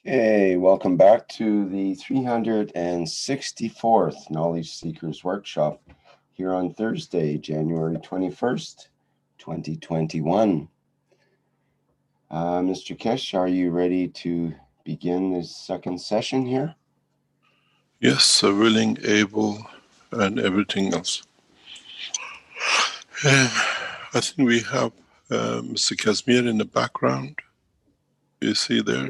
Okay, welcome back to the 364th Knowledge Seekers Workshop here on Thursday, January 21st, 2021. Mr. Kesh, are you ready to begin this second session here? Yes, so willing, able, and everything else. I think we have Mr. Casimir in the background. You see there?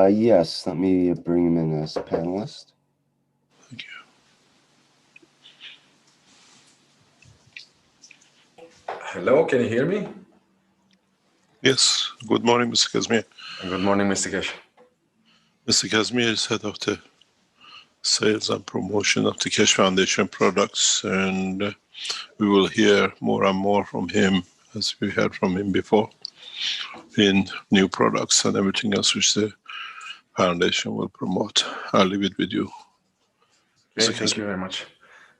Yes, let me bring him in as a panelist. Thank you. Hello, can you hear me? Yes, good morning, Mr. Casimir. Good morning, Mr. Kesh. Mr. Casimir is head of the sales and promotion of the Keshe Foundation products, and we will hear more and more from him, as we heard from him before, in new products and everything else which the foundation will promote. I'll leave it with you. Okay, thank you very much.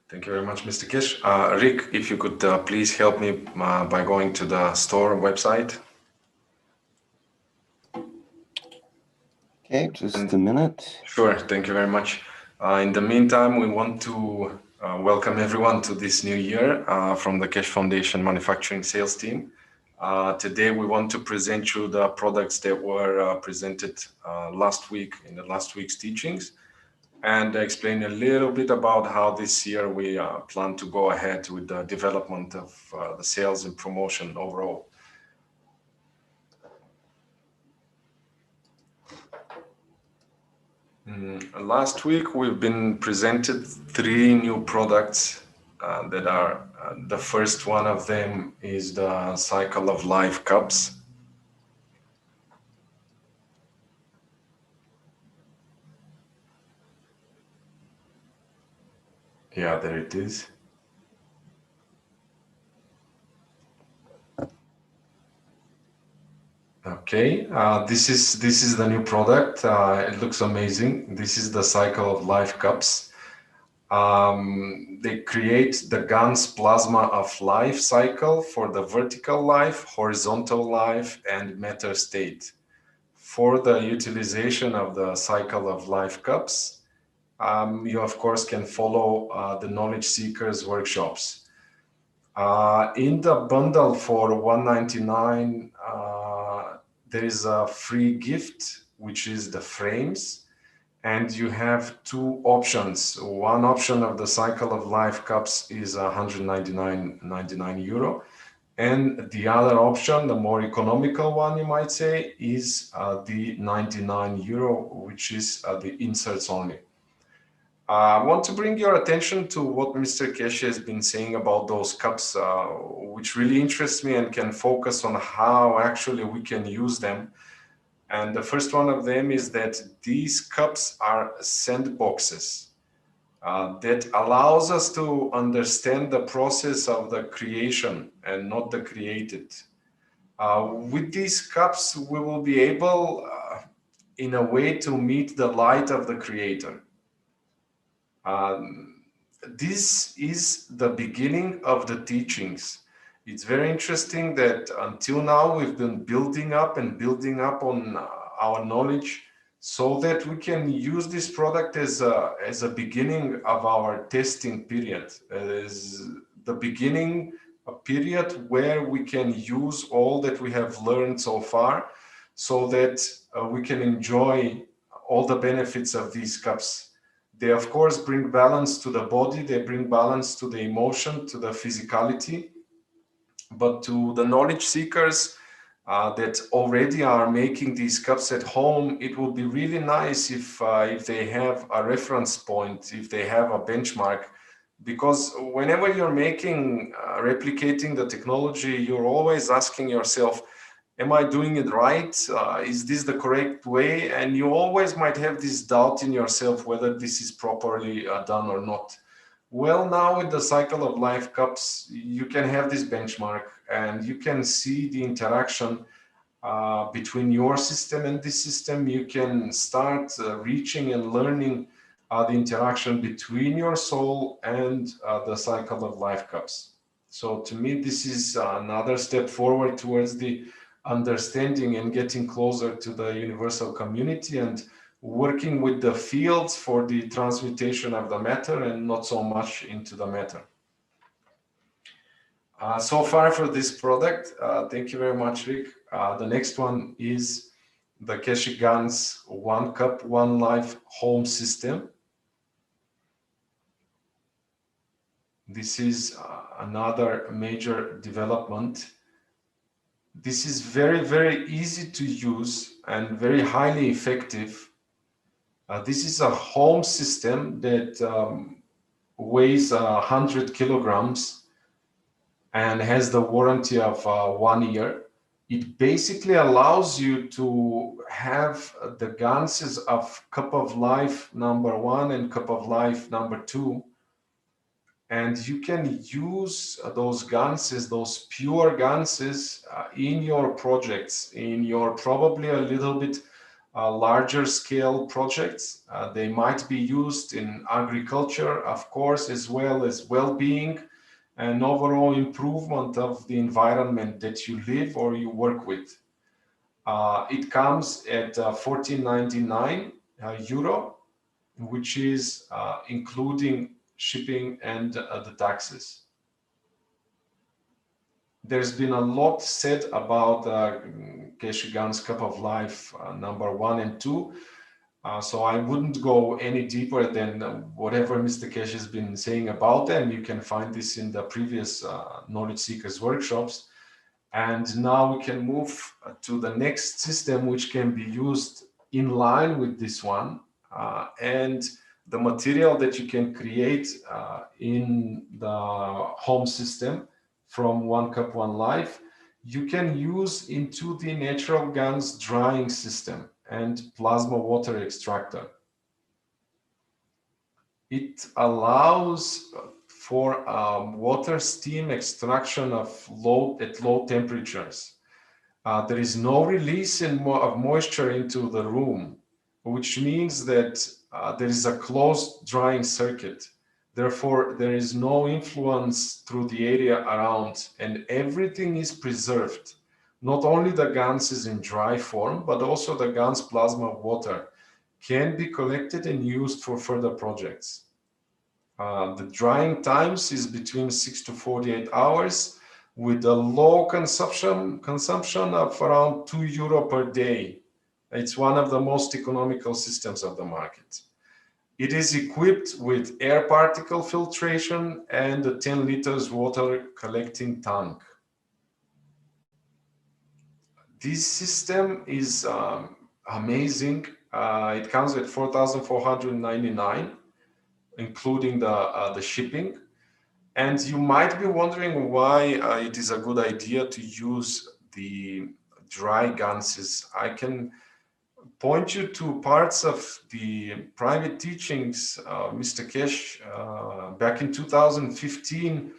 Thank you very much, Mr. Kish. Rick, if you could please help me by going to the store website. Okay, just a minute. Sure, thank you very much. In the meantime, we want to welcome everyone to this new year from the Keshe Foundation Manufacturing Sales Team. Today, we want to present you the products that were presented last week in the last week's teachings, and explain a little bit about how this year we plan to go ahead with the development of the sales and promotion overall. Last week, we've been presented 3 new products that are, the first one of them is the Cycle of Life cups. Yeah, there it is. Okay, this is the new product. It looks amazing. This is the Cycle of Life cups. They create the GANS Plasma of Life cycle for the vertical life, horizontal life, and matter state. For the utilization of the Cycle of Life cups, you of course can follow the Knowledge Seekers workshops. In the bundle for $199, there is a free gift, which is the frames. And you have 2 options. One option of the Cycle of Life cups is €199.99. And the other option, the more economical one, you might say, is the €99, which is the inserts only. I want to bring your attention to what Mr. Kesh has been saying about those cups, which really interests me and can focus on how actually we can use them. And the first one of them is that these cups are sandboxes that allows us to understand the process of the creation and not the created. With these cups, we will be able, in a way, to meet the light of the Creator. This is the beginning of the teachings. It's very interesting that until now we've been building up on our knowledge so that we can use this product as a beginning of our testing period, as the beginning a period where we can use all that we have learned so far so that we can enjoy all the benefits of these cups. They, of course, bring balance to the body, they bring balance to the emotion, to the physicality. But to the knowledge seekers that already are making these cups at home, it would be really nice if they have a reference point, if they have a benchmark. Because whenever you're replicating the technology, you're always asking yourself, am I doing it right? Is this the correct way? And you always might have this doubt in yourself whether this is properly done or not. Well, now with the Cycle of Life cups, you can have this benchmark and you can see the interaction between your system and this system. You can start reaching and learning the interaction between your soul and the cycle of life cups. So to me, this is another step forward towards the understanding and getting closer to the universal community and working with the fields for the transmutation of the matter and not so much into the matter. So far for this product, thank you very much, Rick. The next one is the Keshe Gans One Cup, One Life home system. This is another major development. This is very, very easy to use and very highly effective. This is a home system that weighs 100 kilograms and has the warranty of 1 year. It basically allows you to have the ganses of Cup of Life number 1 and Cup of Life number 2. And you can use those ganses, those pure ganses, in your projects, in your probably a little bit larger scale projects. They might be used in agriculture, of course, as well as well-being and overall improvement of the environment that you live or you work with. It comes at 14.99 euro, which is including shipping and the taxes. There's been a lot said about Keshe Gans Cup of Life number 1 and 2. So I wouldn't go any deeper than whatever Mr. Keshe has been saying about them. You can find this in the previous Knowledge Seekers workshops. And now we can move to the next system, which can be used in line with this one. And the material that you can create in the home system from One Cup, One Life, you can use into the Natural Gans drying system and plasma water extractor. It allows for water steam extraction at low temperatures. There is no release of moisture into the room, which means that there is a closed drying circuit. Therefore, there is no influence through the area around, and everything is preserved. Not only the GANS is in dry form, but also the GANS plasma water can be collected and used for further projects. The drying times is between 6 to 48 hours with a low consumption of around €2 per day. It's one of the most economical systems of the market. It is equipped with air particle filtration and a 10 liters water collecting tank. This system is amazing. It comes at 4,499, including the shipping. And you might be wondering why it is a good idea to use the dry ganses. I can point you to parts of the private teachings, Mr. Keshe, back in 2015,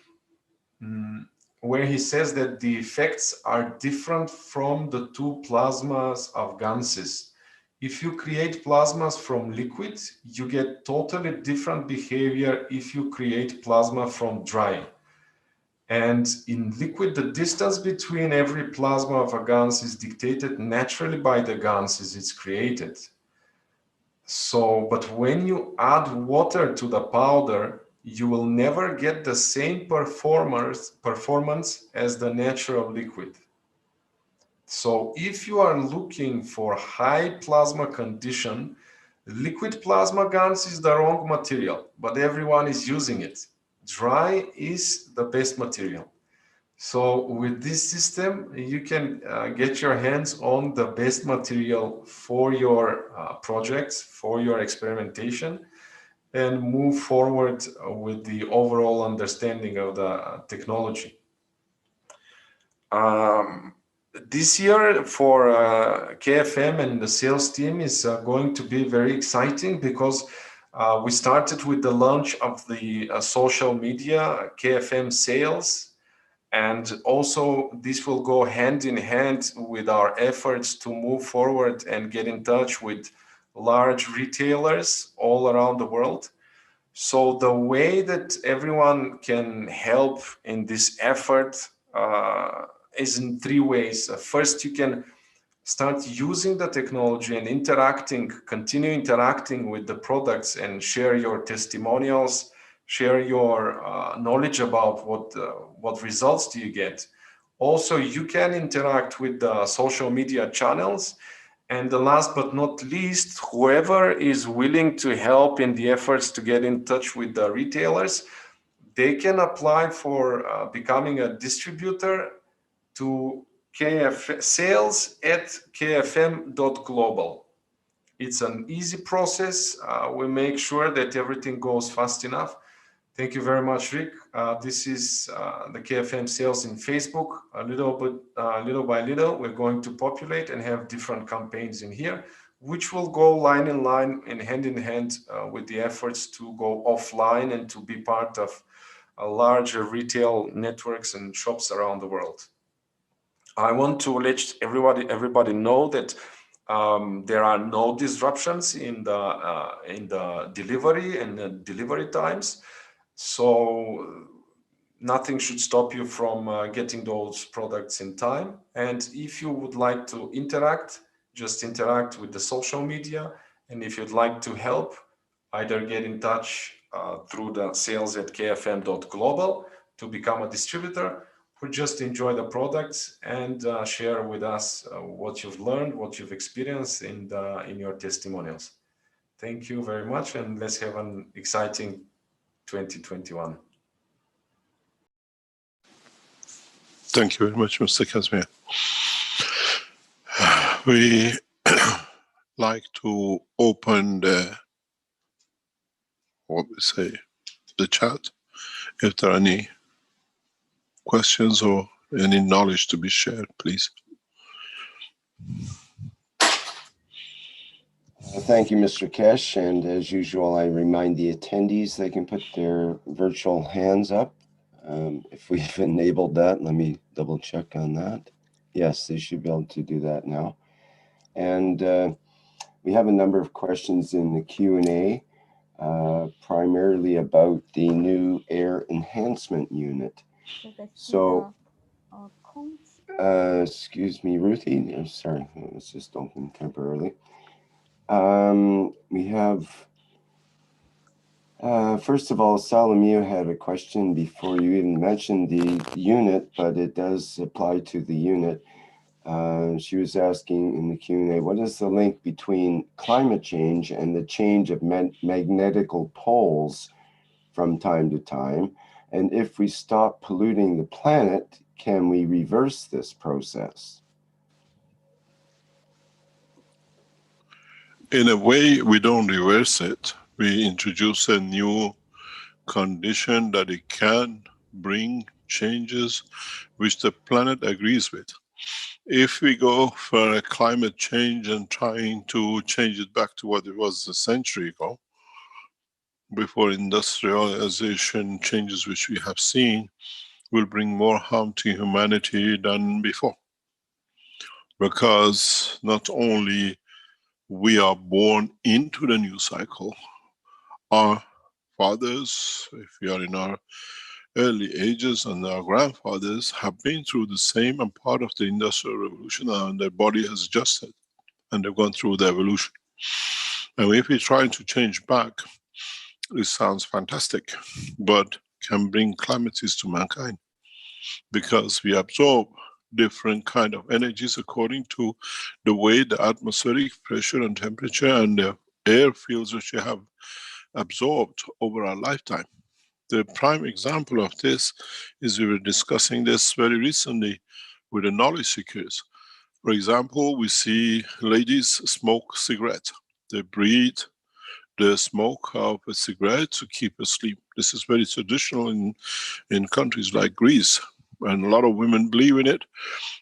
where he says that the effects are different from the two plasmas of ganses. If you create plasmas from liquid, you get totally different behavior if you create plasma from dry. And in liquid, the distance between every plasma of a GANS is dictated naturally by the GANS as it's created. So, but when you add water to the powder, you will never get the same performance as the natural liquid. So if you are looking for high plasma condition, liquid plasma GANS is the wrong material, but everyone is using it. Dry is the best material. So with this system, you can get your hands on the best material for your projects, for your experimentation, and move forward with the overall understanding of the technology. This year for KFM and the sales team is going to be very exciting because we started with the launch of the social media, KFM sales, and also this will go hand in hand with our efforts to move forward and get in touch with large retailers all around the world. So the way that everyone can help in this effort is in three ways. First, you can start using the technology and continue interacting with the products and share your testimonials, share your knowledge about what results do you get. Also, you can interact with the social media channels. And the last but not least, whoever is willing to help in the efforts to get in touch with the retailers, they can apply for becoming a distributor to sales@kfm.global. It's an easy process. We make sure that everything goes fast enough. Thank you very much, Rick. This is the KFM sales in Facebook. Little by little, we're going to populate and have different campaigns in here, which will go line in line and hand in hand with the efforts to go offline and to be part of larger retail networks and shops around the world. I want to let everybody know that there are no disruptions in the delivery and the delivery times. So nothing should stop you from getting those products in time. And if you would like to interact, just interact with the social media. And if you'd like to help, either get in touch through the sales@kfm.global to become a distributor, or just enjoy the products and share with us what you've learned, what you've experienced in your testimonials. Thank you very much, and let's have an exciting 2021. Thank you very much, Mr. Kazmir. We like to open the chat. If there are any questions or any knowledge to be shared, please. Thank you, Mr. Kesh. And as usual, I remind the attendees they can put their virtual hands up. If we've enabled that, let me double check on that. Yes, they should be able to do that now. And we have a number of questions in the Q&A, primarily about the new air enhancement unit. So, excuse me, Ruthie. I'm sorry, it was just open temporarily. We have, first of all, Salamio had a question before you even mentioned the unit, but it does apply to the unit. She was asking in the Q&A, what is the link between climate change and the change of magnetical poles from time to time? And if we stop polluting the planet, can we reverse this process? In a way, we don't reverse it. We introduce a new condition that it can bring changes which the planet agrees with. If we go for a climate change and trying to change it back to what it was a century ago, before industrialization changes which we have seen, will bring more harm to humanity than before. Because not only we are born into the new cycle, our fathers, if we are in our early ages, and our grandfathers have been through the same and part of the industrial revolution, and their body has adjusted and they've gone through the evolution. And if we try to change back, it sounds fantastic, but can bring calamities to mankind, because we absorb different kind of energies according to the way the atmospheric pressure and temperature and the air fields which we have absorbed over our lifetime. The prime example of this is we were discussing this very recently with the knowledge seekers. For example, we see ladies smoke cigarettes. They breathe the smoke of a cigarette to keep asleep. This is very traditional in countries like Greece, and a lot of women believe in it,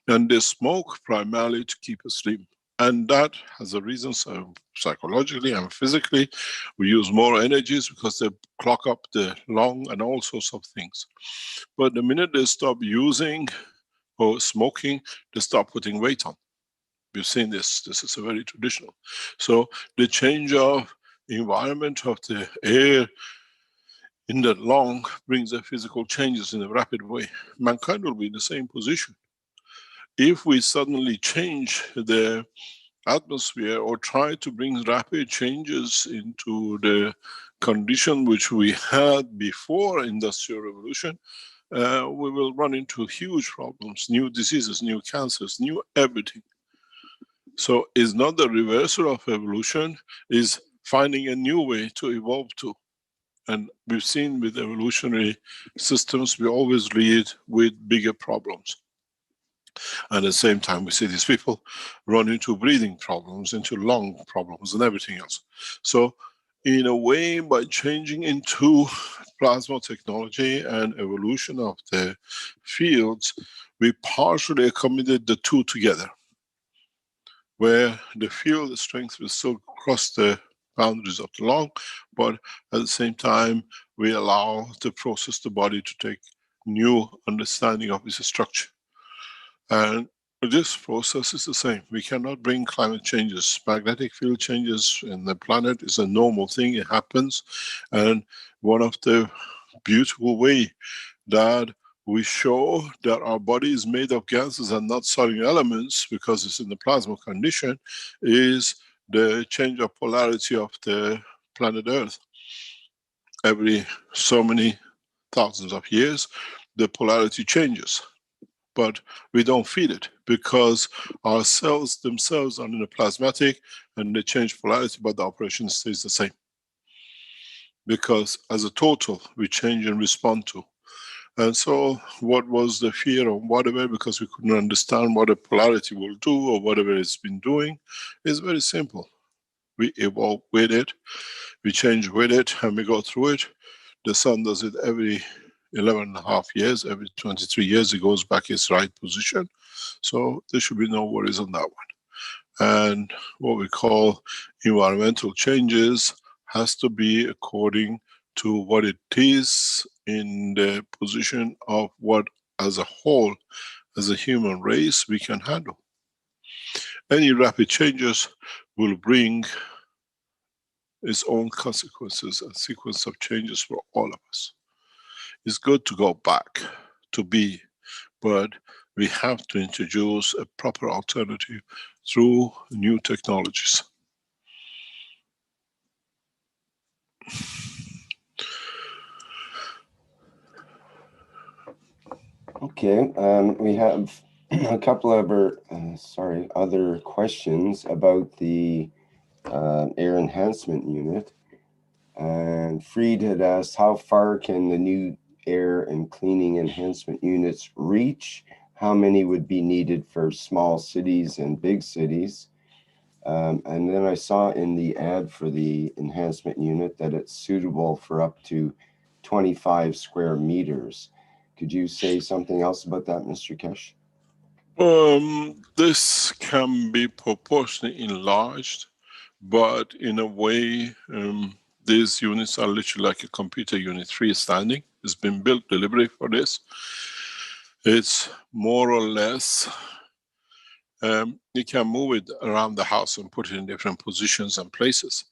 and they smoke primarily to keep asleep. And that has a reason. So psychologically and physically, we use more energies because they clock up the lung and all sorts of things. But the minute they stop using or smoking, they start putting weight on, We've seen this. This is a very traditional. So the change of environment of the air in the lung brings the physical changes in a rapid way. Mankind will be in the same position. If we suddenly change the atmosphere or try to bring rapid changes into the condition which we had before Industrial Revolution, we will run into huge problems, new diseases, new cancers, new everything. So it's not the reversal of evolution, it's finding a new way to evolve to. And we've seen with evolutionary systems, we always lead with bigger problems. And at the same time, we see these people run into breathing problems, into lung problems and everything else. So in a way, by changing into plasma technology and evolution of the fields, we partially accommodated the two together, where the field strength will still cross the boundaries of the lung, but at the same time, we allow the process, the body to take new understanding of its structure. And this process is the same. We cannot bring climate changes. Magnetic field changes in the planet is a normal thing, it happens. And one of the beautiful way that we show that our body is made of gases and not solid elements because it's in the plasma condition is the change of polarity of the planet Earth. Every so many thousands of years, the polarity changes. But we don't feel it because our cells themselves are in a plasmatic and they change polarity, but the operation stays the same. Because as a total, we change and respond to. And so what was the fear of whatever, because we couldn't understand what a polarity will do or whatever it's been doing, is very simple. We evolve with it, we change with it, and we go through it. The sun does it every 11.5 years, every 23 years it goes back its right position. So there should be no worries on that one. And what we call environmental changes has to be according to what it is in the position of what as a whole, as a human race, we can handle. Any rapid changes will bring its own consequences and sequence of changes for all of us. It's good to go back to be, but we have to introduce a proper alternative through new technologies. Okay, we have a couple of other questions about the air enhancement unit. And Fried had asked, how far can the new air and cleaning enhancement units reach? How many would be needed for small cities and big cities? And then I saw in the ad for the enhancement unit that it's suitable for up to 25 square meters. Could you say something else about that, Mr. Kesh? This can be proportionally enlarged, but in a way, these units are literally like a computer unit, freestanding. It's been built deliberately for this. It's more or less, you can move it around the house and put it in different positions and places.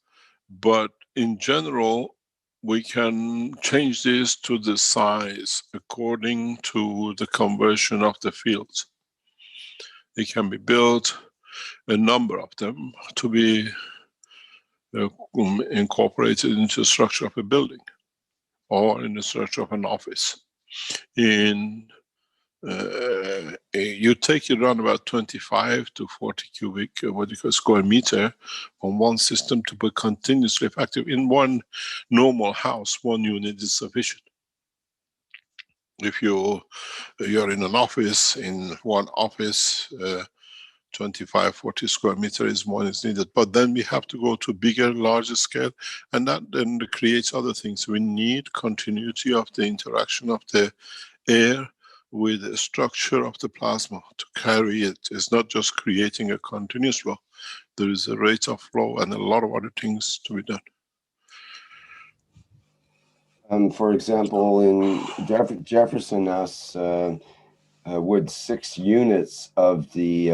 But in general, we can change this to the size according to the conversion of the fields. It can be built, a number of them, to be incorporated into the structure of a building or in the structure of an office. You take it around about 25 to 40 cubic, what you call square meter, on one system to be continuously effective. In one normal house, one unit is sufficient. If you're in an office, in one office, 25, 40 square meters one is needed. But then we have to go to bigger, larger scale, and that then creates other things. We need continuity of the interaction of the air with the structure of the plasma to carry it. It's not just creating a continuous flow. There is a rate of flow and a lot of other things to be done. For example, in Jefferson asks, would 6 units of the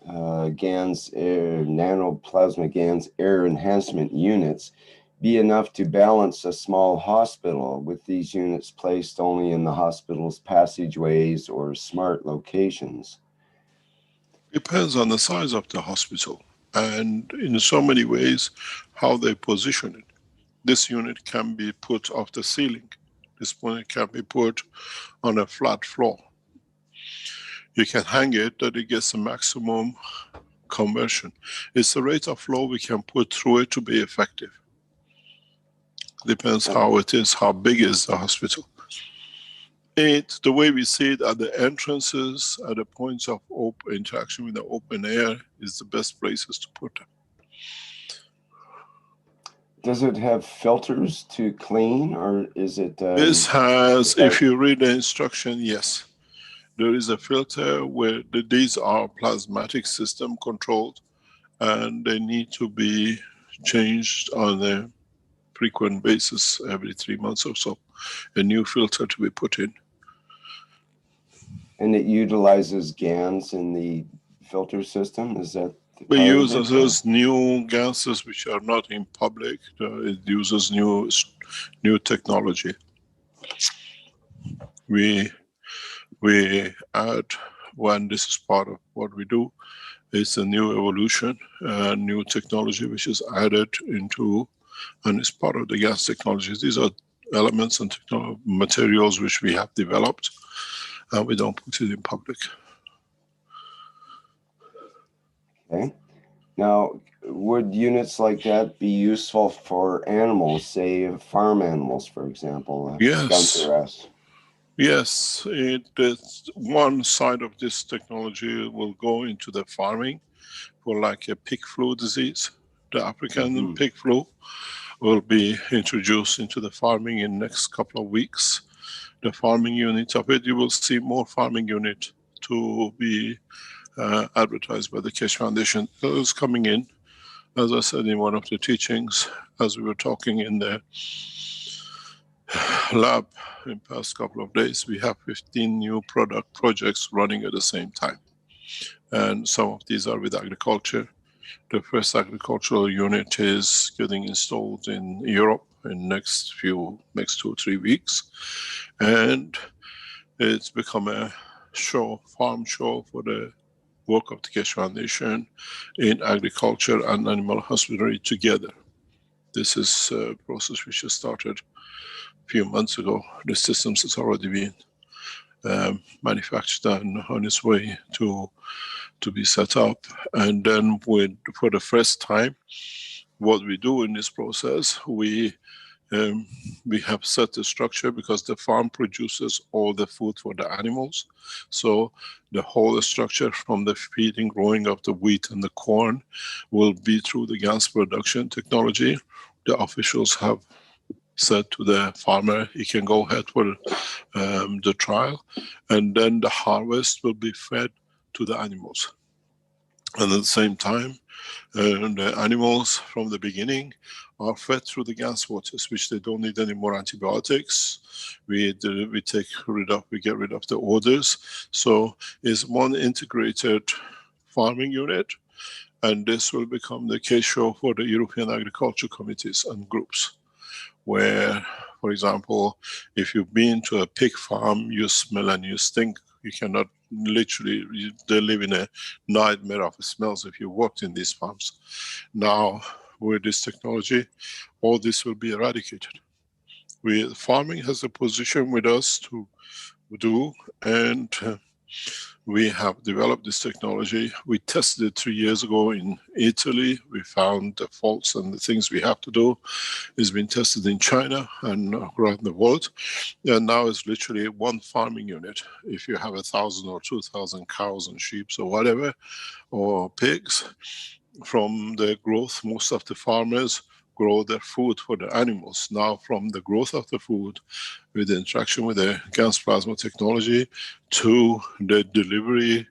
GANs, nanoplasma GANs air enhancement units be enough to balance a small hospital with these units placed only in the hospital's passageways or smart locations? Depends on the size of the hospital and in so many ways how they position it. This unit can be put off the ceiling. This unit can be put on a flat floor. You can hang it that it gets a maximum conversion. It's the rate of flow we can put through it to be effective. Depends how it is, how big is the hospital. The way we see it at the entrances, at the points of interaction with the open air is the best places to put them. Does it have filters to clean, or is it? This has, if you read the instruction, yes. There is a filter where these are plasmatic system controlled and they need to be changed on a frequent basis every 3 months or so. A new filter to be put in. And it utilizes GANs in the filter system? Is that? We use those new gases which are not in public. It uses new technology. We add, when this is part of what we do, it's a new evolution, new technology which is added into, and it's part of the gas technologies. These are elements and materials which we have developed, and we don't put it in public. Okay. Now, would units like that be useful for animals, say farm animals, for example? Yes. Yes, one side of this technology will go into the farming for like a pig flu disease. The African pig flu will be introduced into the farming in next couple of weeks. The farming unit of it, you will see more farming unit to be advertised by the Keshe Foundation. Those coming in, as I said in one of the teachings, as we were talking in the lab in past couple of days, we have 15 new projects running at the same time. And some of these are with agriculture. The first agricultural unit is getting installed in Europe in next 2 or 3 weeks. And it's become a show, farm show for the work of the Keshe Foundation in agriculture and animal husbandry together. This is a process which has started few months ago. The systems has already been manufactured and on its way to be set up. And then for the first time, what we do in this process, we have set the structure because the farm produces all the food for the animals. So the whole structure from the feeding, growing of the wheat and the corn will be through the gas production technology. The officials have said to the farmer, he can go ahead for the trial, and then the harvest will be fed to the animals. And at the same time, the animals from the beginning are fed through the gas waters, which they don't need any more antibiotics. We get rid of the odors. So it's one integrated farming unit, and this will become the case show for the European agriculture committees and groups. Where, for example, if you've been to a pig farm, you smell and you stink. You cannot literally, they live in a nightmare of smells if you walked in these farms. Now, with this technology, all this will be eradicated. Farming has a position with us to do, and we have developed this technology. We tested it 3 years ago in Italy. We found the faults and the things we have to do. It's been tested in China and around the world. And now it's literally one farming unit. If you have 1,000 or 2,000 cows and sheep or whatever, or pigs, from the growth, most of the farmers grow their food for the animals. Now from the growth of the food, with the interaction with the gas plasma technology, to the delivery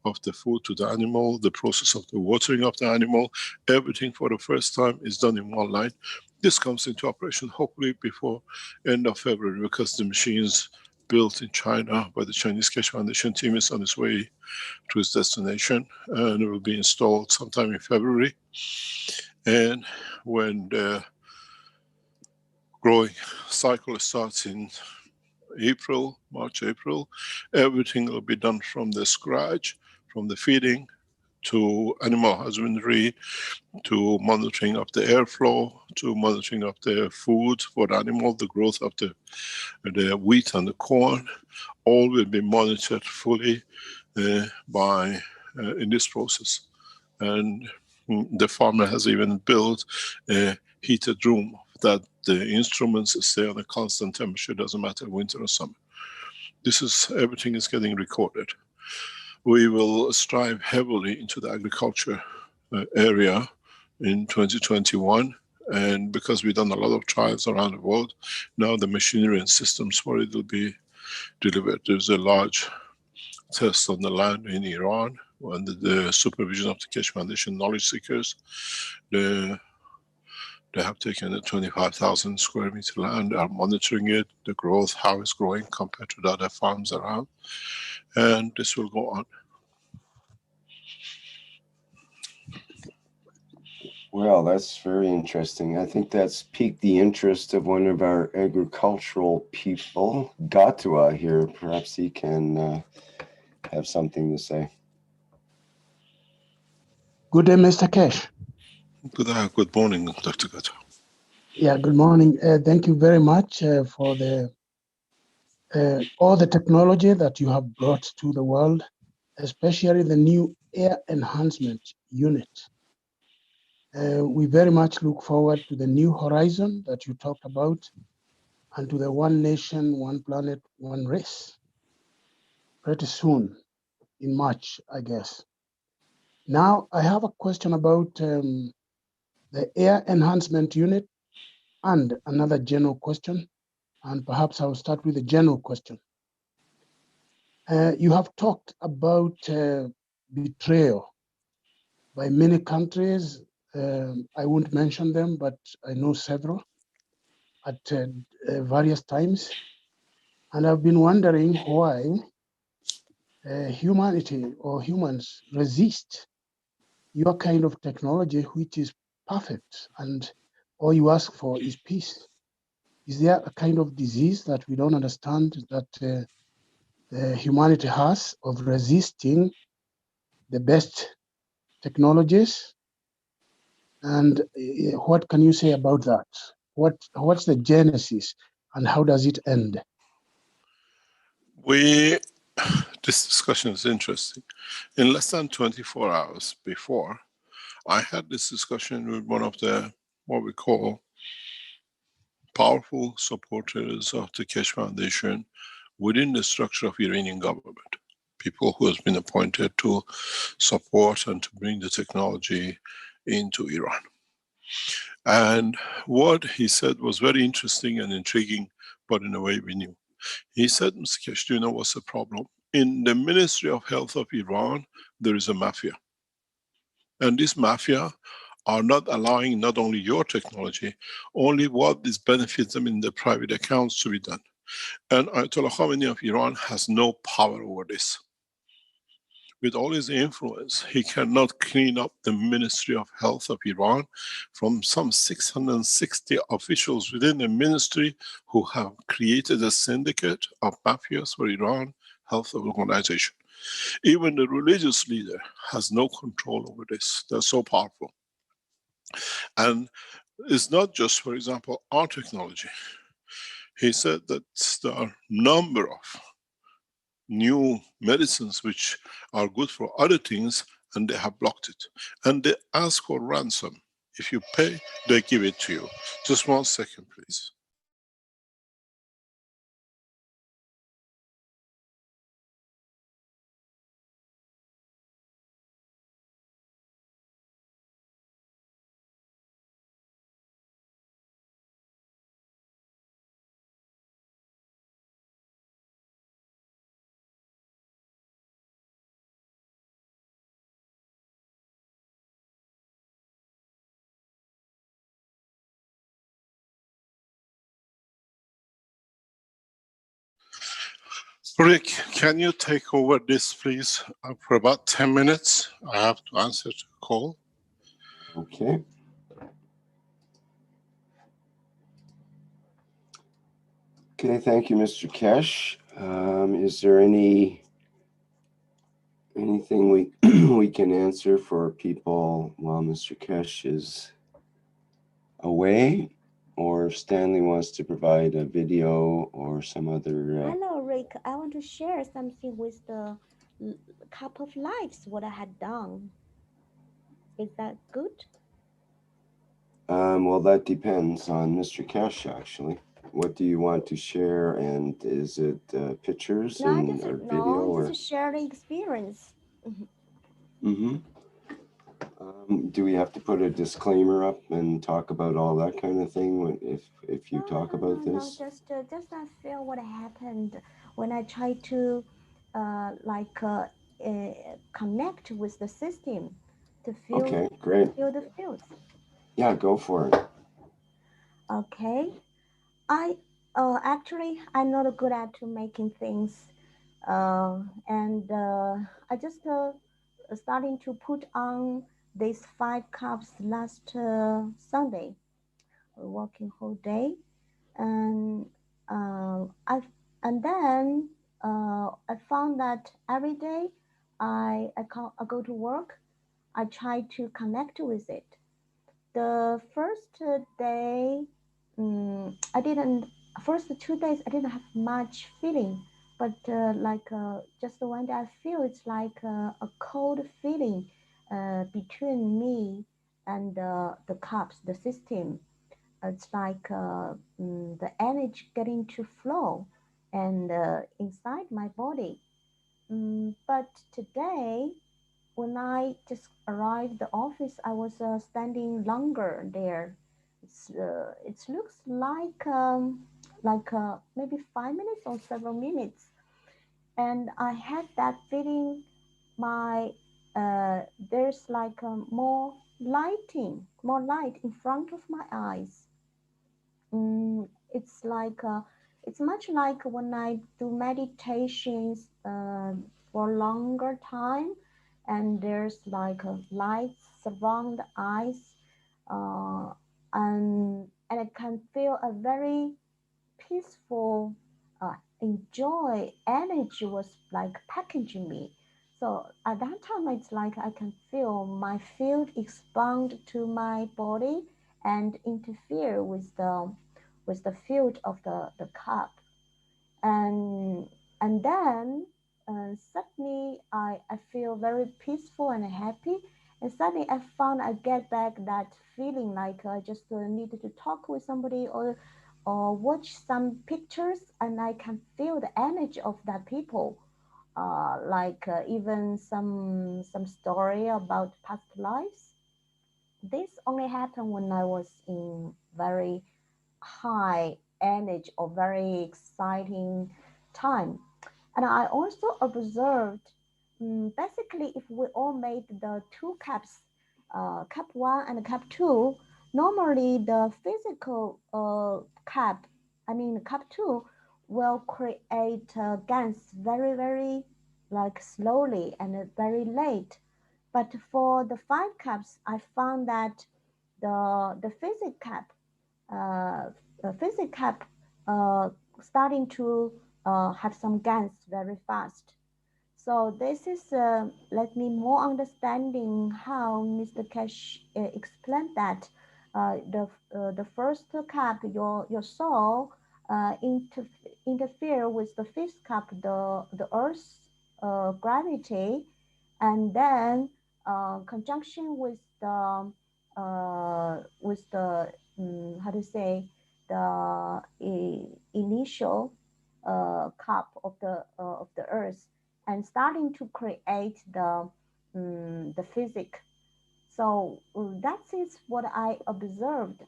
of the food to the animal, the process of the watering of the animal, everything for the first time is done in one line. This comes into operation hopefully before end of February, because the machines built in China by the Chinese Keshe Foundation team is on its way to its destination, and it will be installed sometime in February. And when the growing cycle starts in April, March, April, everything will be done from the scratch, from the feeding to animal husbandry, to monitoring of the airflow, to monitoring of the food for the animal, the growth of the wheat and the corn, all will be monitored fully in this process. And the farmer has even built a heated room that the instruments stay on a constant temperature, doesn't matter winter or summer. Everything is getting recorded. We will strive heavily into the agriculture area in 2021, and because we've done a lot of trials around the world, now the machinery and systems for it will be delivered. There's a large test on the land in Iran under the supervision of the Keshe Foundation knowledge seekers. They have taken a 25,000 square meter land, are monitoring it, the growth, how it's growing compared to the other farms around, and this will go on. Well, that's very interesting. I think that's piqued the interest of one of our agricultural people, Gatua here. Perhaps he can have something to say. Good day, Mr. Keshe. Good morning, Dr. Gatua. Yeah, good morning. Thank you very much for all the technology that you have brought to the world, especially the new air enhancement unit. We very much look forward to the new horizon that you talked about and to the one nation, one planet, one race pretty soon in March, I guess. Now, I have a question about the air enhancement unit and another general question. And perhaps I'll start with a general question. You have talked about betrayal by many countries. I won't mention them, but I know several at various times. And I've been wondering why humanity or humans resist your kind of technology, which is perfect, and all you ask for is peace. Is there a kind of disease that we don't understand that humanity has of resisting the best technologies? And what can you say about that? What's the genesis and how does it end? This discussion is interesting. In less than 24 hours before, I had this discussion with one of the, what we call, powerful supporters of the Keshe Foundation within the structure of Iranian government. People who has been appointed to support and to bring the technology into Iran. And what he said was very interesting and intriguing, but in a way we knew. He said, Mr. Keshe, do you know what's the problem? In the Ministry of Health of Iran, there is a mafia. And this mafia are not allowing not only your technology, only what is benefits them in the private accounts to be done. And Ayatollah Khamenei of Iran has no power over this. With all his influence, he cannot clean up the Ministry of Health of Iran from some 660 officials within the ministry who have created a syndicate of mafias for Iran Health Organization. Even the religious leader has no control over this. They're so powerful. And it's not just, for example, our technology. He said that there are a number of new medicines which are good for other things, and they have blocked it. And they ask for ransom. If you pay, they give it to you. Just 1 second, please. Rick, can you take over this, please, for about 10 minutes? I have to answer the call. Okay. Okay, thank you, Mr. Kesh. Is there anything we we can answer for people while Mr. Kesh is away, or if Stanley wants to provide a video or some other? Hello, Rick. I want to share something with the Cup of Lives, what I had done. Is that good? Well, that depends on Mr. Kesh, actually. What do you want to share, and is it pictures No, and or video or? just share the experience. Mm-hmm. Do we have to put a disclaimer up and talk about all that kind of thing if you talk about this? No, just I feel what happened when I try to connect with the system to feel Okay, great. feel the fields. Yeah, go for it. Okay, I actually I'm not good at making things, and I just starting to put on these 5 cups last Sunday, working whole day, and I and then I found that every day I go to work, I try to connect with it. The first day, I didn't. First 2 days, I didn't have much feeling, but just one day, I feel it's like a cold feeling between me and the cups, the system. It's like the energy getting to flow and inside my body. But today, when I just arrived the office, I was standing longer there. It looks like maybe 5 minutes or several minutes, and I had that feeling. My there's like more light in front of my eyes. It's like it's much like when I do meditations for longer time, and there's like a light surround the eyes, uh, and I can feel a very peaceful enjoy energy was like packaging me. So at that time, it's like I can feel my field expand to my body and interfere with the field of the cup. And then suddenly I feel very peaceful and happy. And suddenly I found I get back that feeling like I just needed to talk with somebody or watch some pictures, and I can feel the energy of that people. Even some story about past lives. This only happened when I was in very high energy or very exciting time. And I also observed, basically, if we all made the 2 cups, cup 1 and cup 2, normally the physical cup, I mean cup 2, will create gas very, very like slowly and very late. But for the 5 cups, I found that the physical cup the physics cap starting to have some gas very fast. So this is let me more understanding how Mr. Cash explained that the first cap your soul interfere with the fifth cap the Earth's gravity, and then conjunction with the how to say the initial cup of the Earth, and starting to create the physics. So that is what I observed.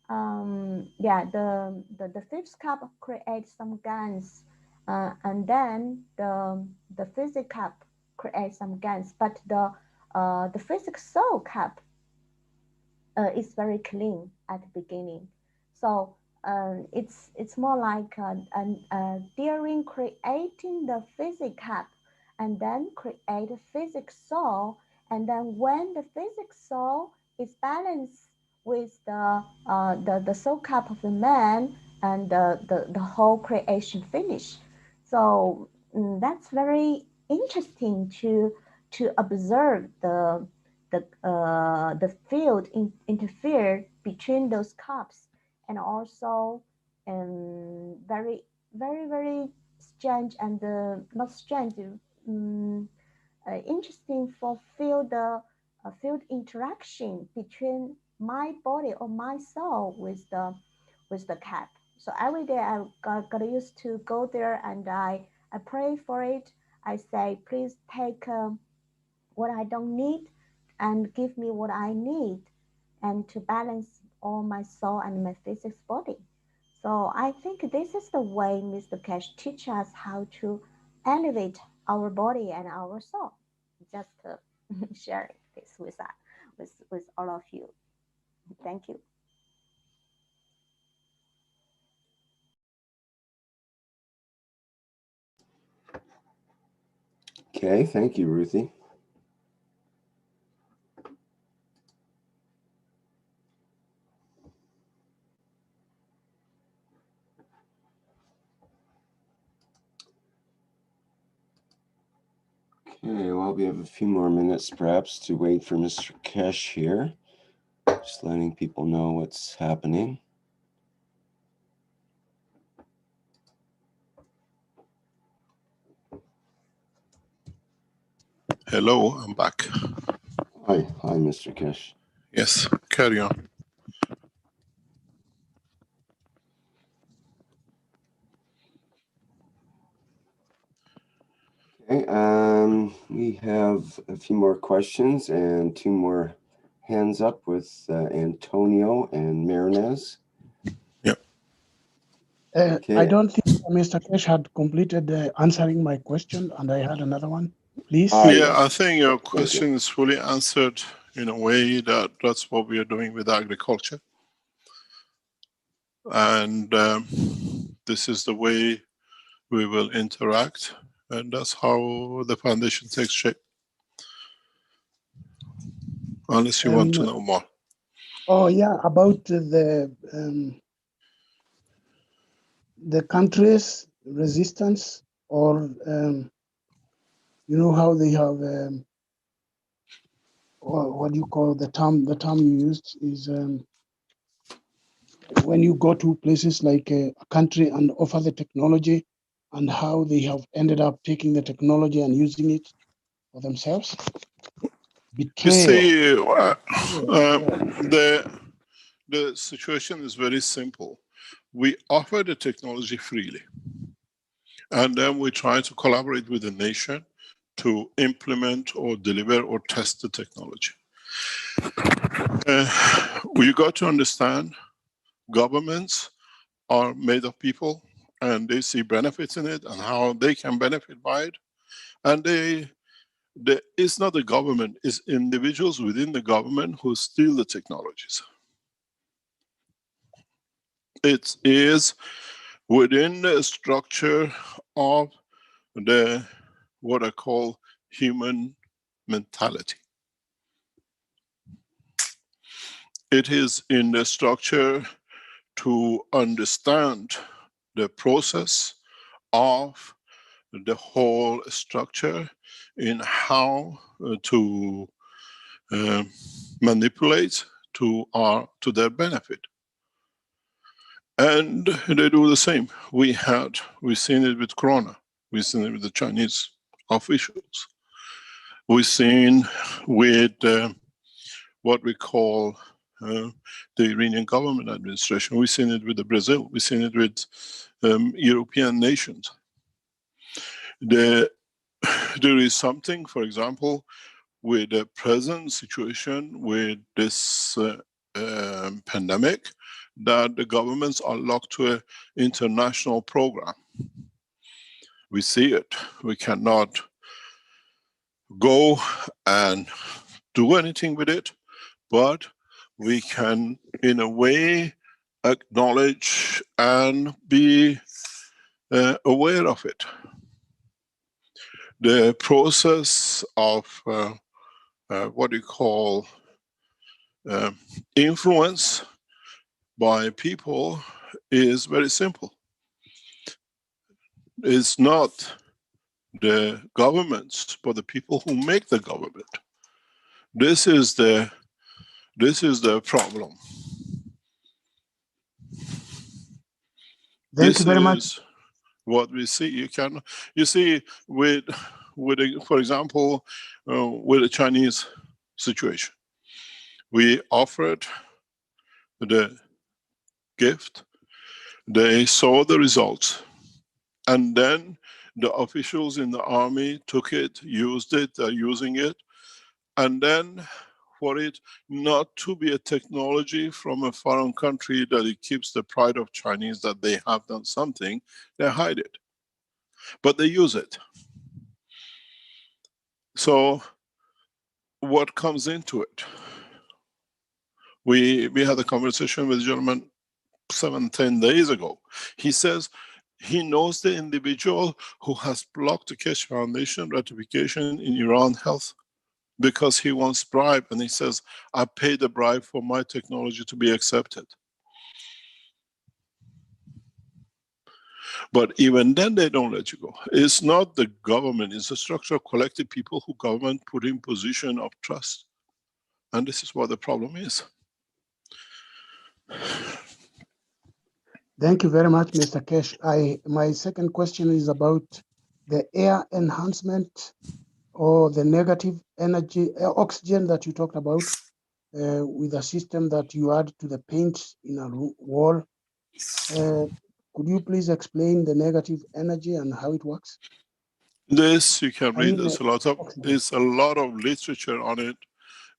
Yeah, the fifth cup creates some gas, and then the physics cup creates some gas, but the physics soul cup is very clean at the beginning. So it's more like during creating the physics cap, and then create a physics soul, and then when the physics soul is balanced with the soul cap of the man, and the whole creation finish. So that's very interesting to observe the field interfere between those cups, and also very very strange, and not strange, interesting for field interaction between my body or my soul with the cat. So every day I got used to go there, and I pray for it. I say, please take what I don't need and give me what I need, and to balance all my soul and my physics body. So I think this is the way Mr. Cash teaches us how to elevate our body and our soul. Just sharing this with us, with all of you. Thank you. Okay, thank you, Ruthie. Okay, well, we have a few more minutes perhaps to wait for Mr. Kesh here. Just letting people know what's happening. Hello, I'm back. Hi, Mr. Kesh. Yes, carry on. Okay, we have a few more questions and two more hands up with Antonio and Marinez. Yep. Okay. I don't think Mr. Kesh had completed answering my question, and I had another one. Please. Yeah, yes. I think your question is fully answered in a way that that's what we are doing with agriculture. And this is the way we will interact, and that's how the foundation takes shape. Unless you want to know more. Oh yeah, about the country's resistance, or you know how they have what do you call the term? The term you used is when you go to places like a country and offer the technology, and how they have ended up taking the technology and using it for themselves. Betrayal. You see, the situation is very simple. We offer the technology freely, and then we try to collaborate with the nation to implement or deliver or test the technology. You got to understand, governments are made of people, and they see benefits in it and how they can benefit by it. And it's not the government, it's individuals within the government who steal the technologies. It is within the structure of what I call human mentality. It is in the structure to understand the process of the whole structure in how to manipulate to their benefit. And they do the same. We've seen it with Corona. We've seen it with the Chinese officials. We've seen with what we call the Iranian government administration. We've seen it with the Brazil. We've seen it with European nations. There is something, for example, with the present situation with this pandemic, that the governments are locked to an international program. We see it. We cannot go and do anything with it, but we can, in a way, acknowledge and be aware of it. The process of what you call influence by people is very simple. It's not the governments, but the people who make the government. This is the problem. Thank you very much. This is what we see. You see with for example, with the Chinese situation, we offered the gift, they saw the results, and then the officials in the army took it, used it, they're using it, and then for it not to be a technology from a foreign country that it keeps the pride of Chinese that they have done something, they hide it. But they use it. So what comes into it? We had a conversation with a gentleman 7-10 days ago. He says he knows the individual who has blocked the Keshe Foundation ratification in Iran Health because he wants bribe, and he says, I paid a bribe for my technology to be accepted. But even then they don't let you go. It's not the government, it's a structure of collective people who government put in position of trust. And this is what the problem is. Thank you very much, Mr. Keshe. My second question is about the air enhancement or the negative energy, oxygen that you talked about with a system that you add to the paint in a wall. Could you please explain the negative energy and how it works? This you can read. There's a lot of literature on it.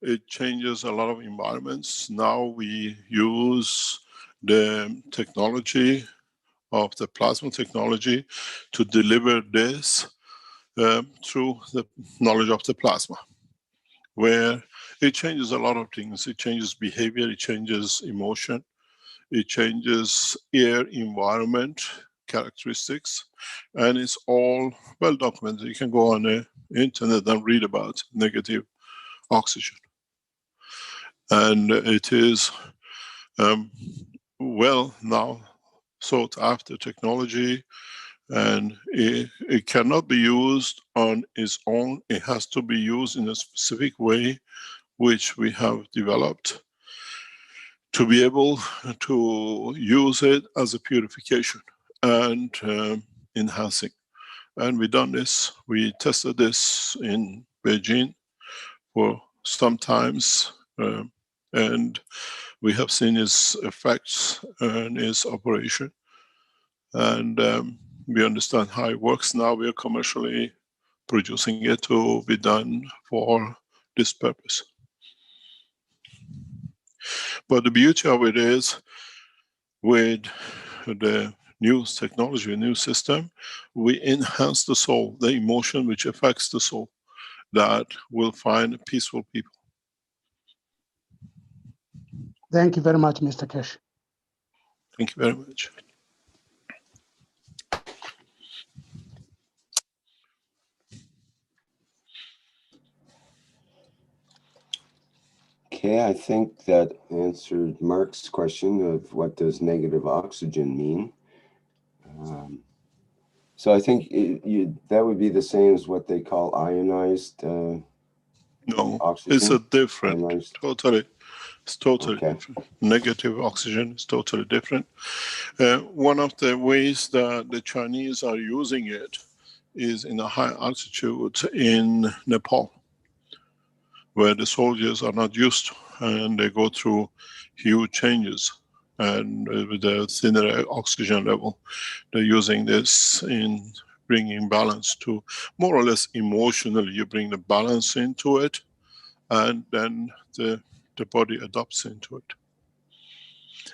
It changes a lot of environments. Now we use the technology of the plasma technology to deliver this through the knowledge of the plasma, where it changes a lot of things. It changes behavior, it changes emotion, it changes air environment characteristics, and it's all well documented. You can go on the internet and read about negative oxygen. And it is well now sought after technology, and it cannot be used on its own. It has to be used in a specific way, which we have developed to be able to use it as a purification and enhancing. And we done this, we tested this in Beijing for some times, and we have seen its effects and its operation. And we understand how it works now. We are commercially producing it to be done for this purpose. But the beauty of it is, with the new technology, new system, we enhance the soul, the emotion which affects the soul, that will find peaceful people. Thank you very much, Mr. Keshe. Thank you very much. Okay, I think that answered Mark's question of what does negative oxygen mean. So I think that would be the same as what they call ionized no, oxygen? It's a different, Ionized. it's totally Okay. different. Negative oxygen is totally different. One of the ways that the Chinese are using it is in a high altitude in Nepal, where the soldiers are not used to, and they go through huge changes. And with the thinner oxygen level, they're using this in bringing balance to, more or less emotionally, you bring the balance into it, and then the body adapts into it.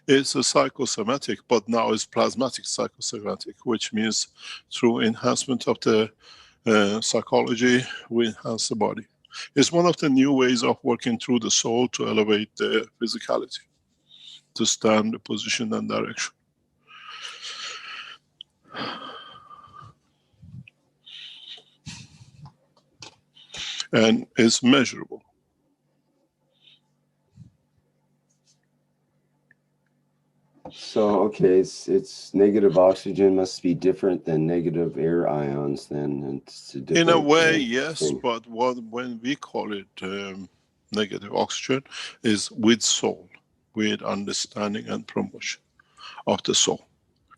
It's a psychosomatic, but now it's plasmatic psychosomatic, which means through enhancement of the psychology, we enhance the body. It's one of the new ways of working through the soul to elevate the physicality. to stand the position and direction. And it's measurable. So, okay, it's negative oxygen must be different than negative air ions then. It's a different, in a way, yes, thing. but when we call it negative oxygen is with soul, with understanding and promotion of the soul.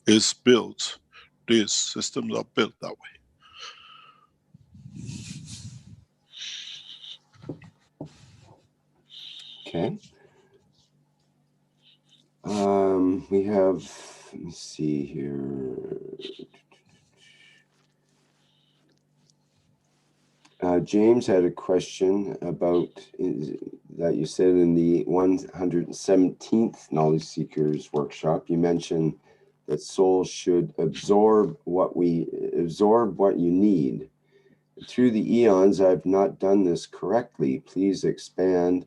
Is built, these systems are built that way. Okay. We have, let me see here. James had a question about that you said in the 117th Knowledge Seekers workshop, you mentioned that souls should absorb what you need. Through the eons, I've not done this correctly. Please expand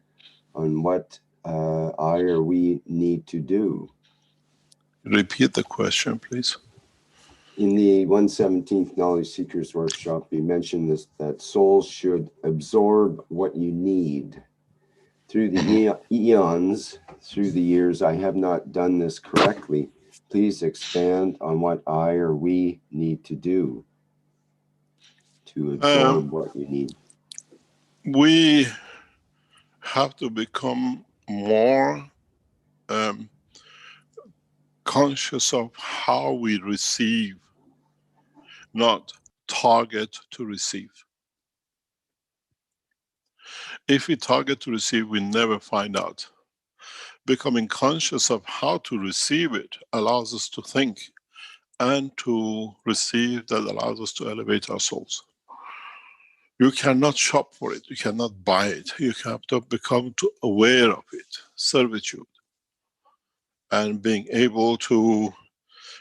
on what I or we need to do. Repeat the question, please. In the 117th Knowledge Seekers workshop, you mentioned this, that souls should absorb what you need. Through the eons, through the years, I have not done this correctly. Please expand on what I or we need to do to absorb what you need. We have to become more conscious of how we receive, not target to receive. If we target to receive, we never find out. Becoming conscious of how to receive it allows us to think, and to receive that allows us to elevate our souls. You cannot shop for it, you cannot buy it, you have to become aware of it, servitude, and being able to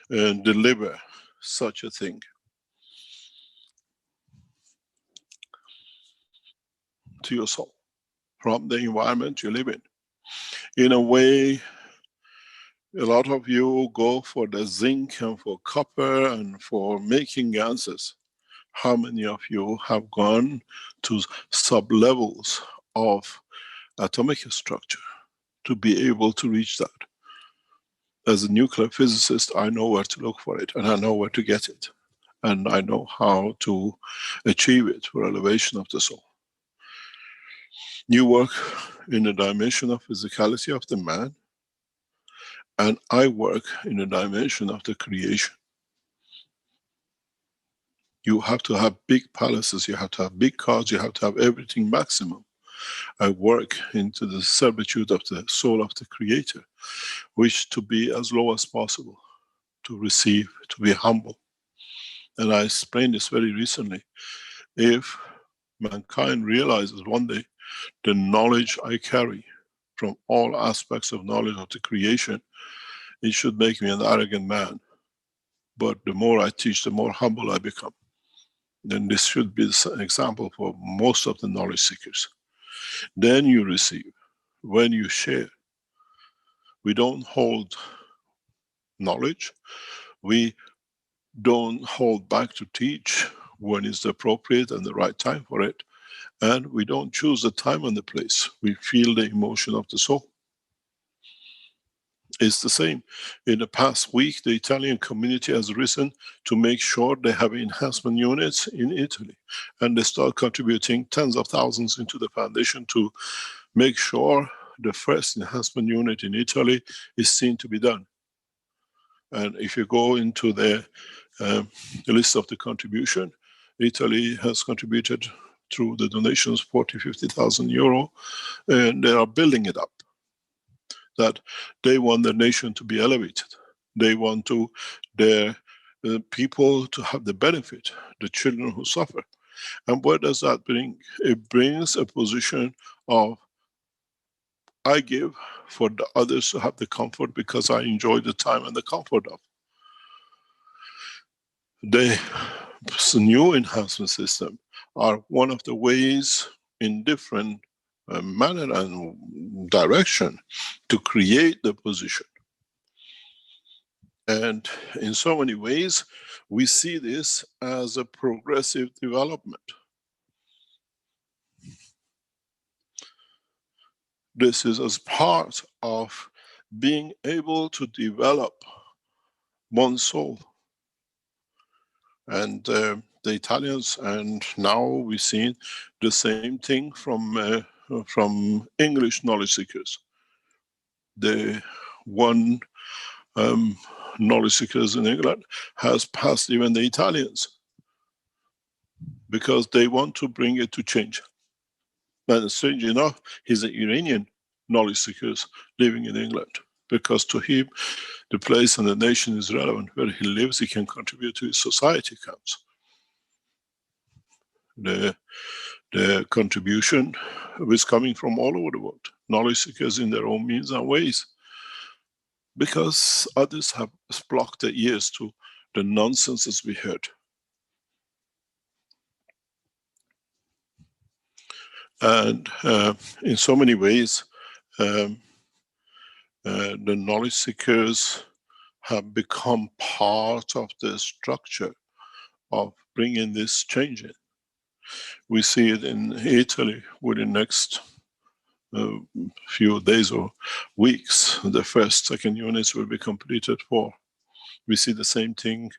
deliver such a thing. To your soul, from the environment you live in. In a way, a lot of you go for the zinc and for copper and for making ganses. How many of you have gone to sub-levels of atomic structure to be able to reach that? As a nuclear physicist, I know where to look for it, and I know where to get it. And I know how to achieve it for elevation of the soul. You work in the dimension of physicality of the man, and I work in the dimension of the creation. You have to have big palaces, you have to have big cars, you have to have everything maximum. I work into the servitude of the soul of the creator, which to be as low as possible, to receive, to be humble. And I explained this very recently. If mankind realizes one day the knowledge I carry from all aspects of knowledge of the creation, it should make me an arrogant man. But the more I teach, the more humble I become. Then this should be an example for most of the knowledge seekers. Then you receive. When you share, we don't hold knowledge. We don't hold back to teach when it's appropriate and the right time for it. And we don't choose the time and the place. We feel the emotion of the soul. It's the same. In the past week, the Italian community has risen to make sure they have enhancement units in Italy. And they start contributing tens of thousands into the foundation to make sure the first enhancement unit in Italy is seen to be done. And if you go into the list of the contribution, Italy has contributed through the donations 40, 50,000 euro, and they are building it up. That they want the nation to be elevated. They want to their people to have the benefit, the children who suffer. And what does that bring? It brings a position of I give for the others to have the comfort because I enjoy the time and the comfort of. The new enhancement system are one of the ways in different manner and direction to create the position. And in so many ways, we see this as a progressive development. This is as part of being able to develop one's soul. And the Italians, and now we've seen the same thing from English knowledge seekers. The one knowledge seekers in England has passed even the Italians, because they want to bring it to change. And strange enough, he's an Iranian knowledge seekers living in England, because to him, the place and the nation is relevant. Where he lives, he can contribute to his society counts. The contribution is coming from all over the world. Knowledge seekers in their own means and ways. Because others have blocked their ears to the nonsenses we heard. And in so many ways, the knowledge seekers have become part of the structure of bringing this change in. We see it in Italy within the next few days or weeks. The first, second units will be completed for. We see the same thing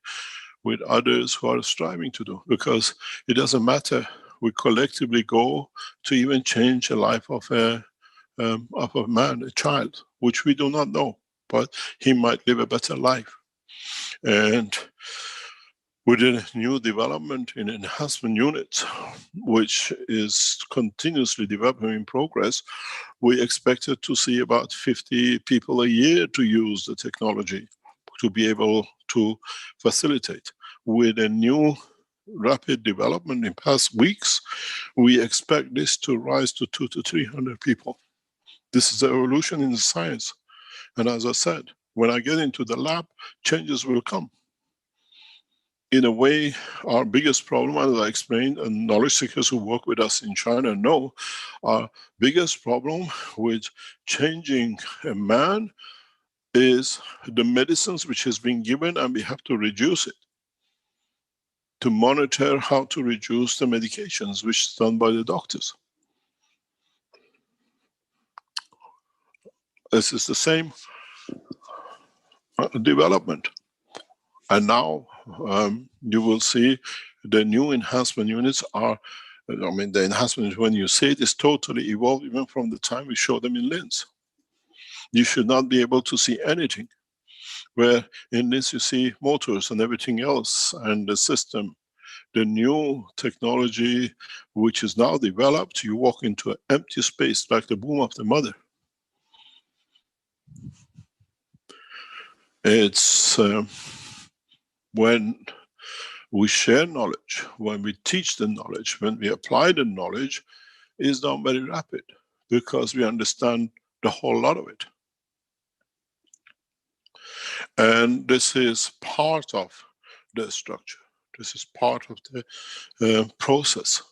with others who are striving to do, because it doesn't matter. We collectively go to even change the life of a man, a child, which we do not know, but he might live a better life. And with a new development in enhancement units, which is continuously developing in progress, we expected to see about 50 people a year to use the technology to be able to facilitate. With a new rapid development in past weeks, we expect this to rise to 200 to 300 people. This is the evolution in the science. And as I said, when I get into the lab, changes will come. In a way, our biggest problem, as I explained, and knowledge seekers who work with us in China know, our biggest problem with changing a man is the medicines which has been given, and we have to reduce it. To monitor how to reduce the medications, which is done by the doctors. This is the same development. And now you will see the new enhancement units are, I mean, the enhancement, when you see it, is totally evolved even from the time we show them in Linz. You should not be able to see anything. Where in this you see motors and everything else, and the system. The new technology which is now developed, you walk into an empty space like the womb of the mother. It's when we share knowledge, when we teach the knowledge, when we apply the knowledge, is done very rapid, because we understand the whole lot of it. And this is part of the structure. This is part of the process.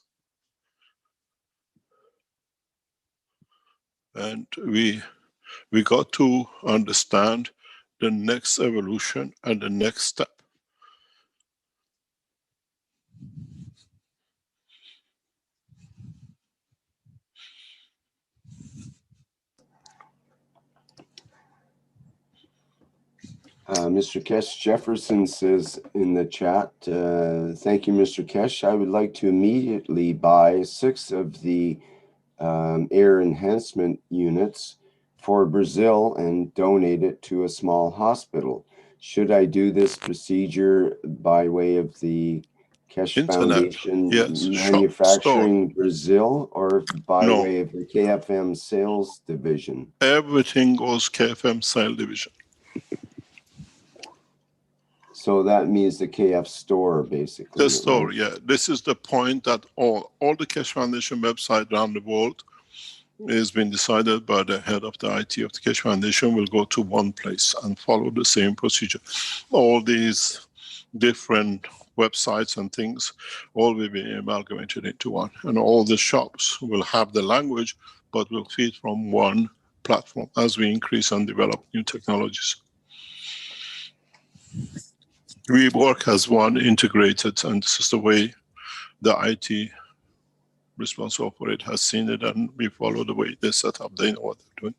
And we got to understand the next evolution and the next step. Mr. Kesh Jefferson says in the chat, thank you, Mr. Kesh. I would like to immediately buy 6 of the air enhancement units for Brazil and donate it to a small hospital. Should I do this procedure by way of the Kesh Internet. Foundation Yes. manufacturing Brazil, or by No. way of the KFM sales division? Everything goes KFM sales division. So that means the KF store, basically. The store, yeah. This is the point that all the Keshe Foundation website around the world has been decided by the head of the IT of the Keshe Foundation will go to one place and follow the same procedure. All these different websites and things all will be amalgamated into one. And all the shops will have the language, but will feed from one platform as we increase and develop new technologies. We work as one integrated, and this is the way the IT response operate has seen it, and we follow the way they set up. They know what they're doing.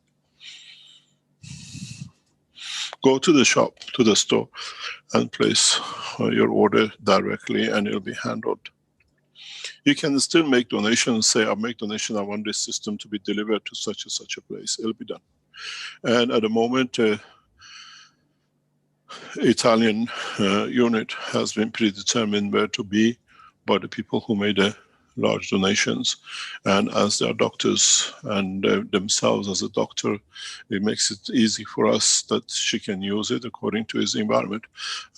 Go to the shop, to the store, and place your order directly, and it'll be handled. You can still make donations, say, I make donation, I want this system to be delivered to such and such a place. It'll be done. And at the moment, Italian unit has been predetermined where to be by the people who made large donations. And as they are doctors and themselves as a doctor, it makes it easy for us that she can use it according to his environment.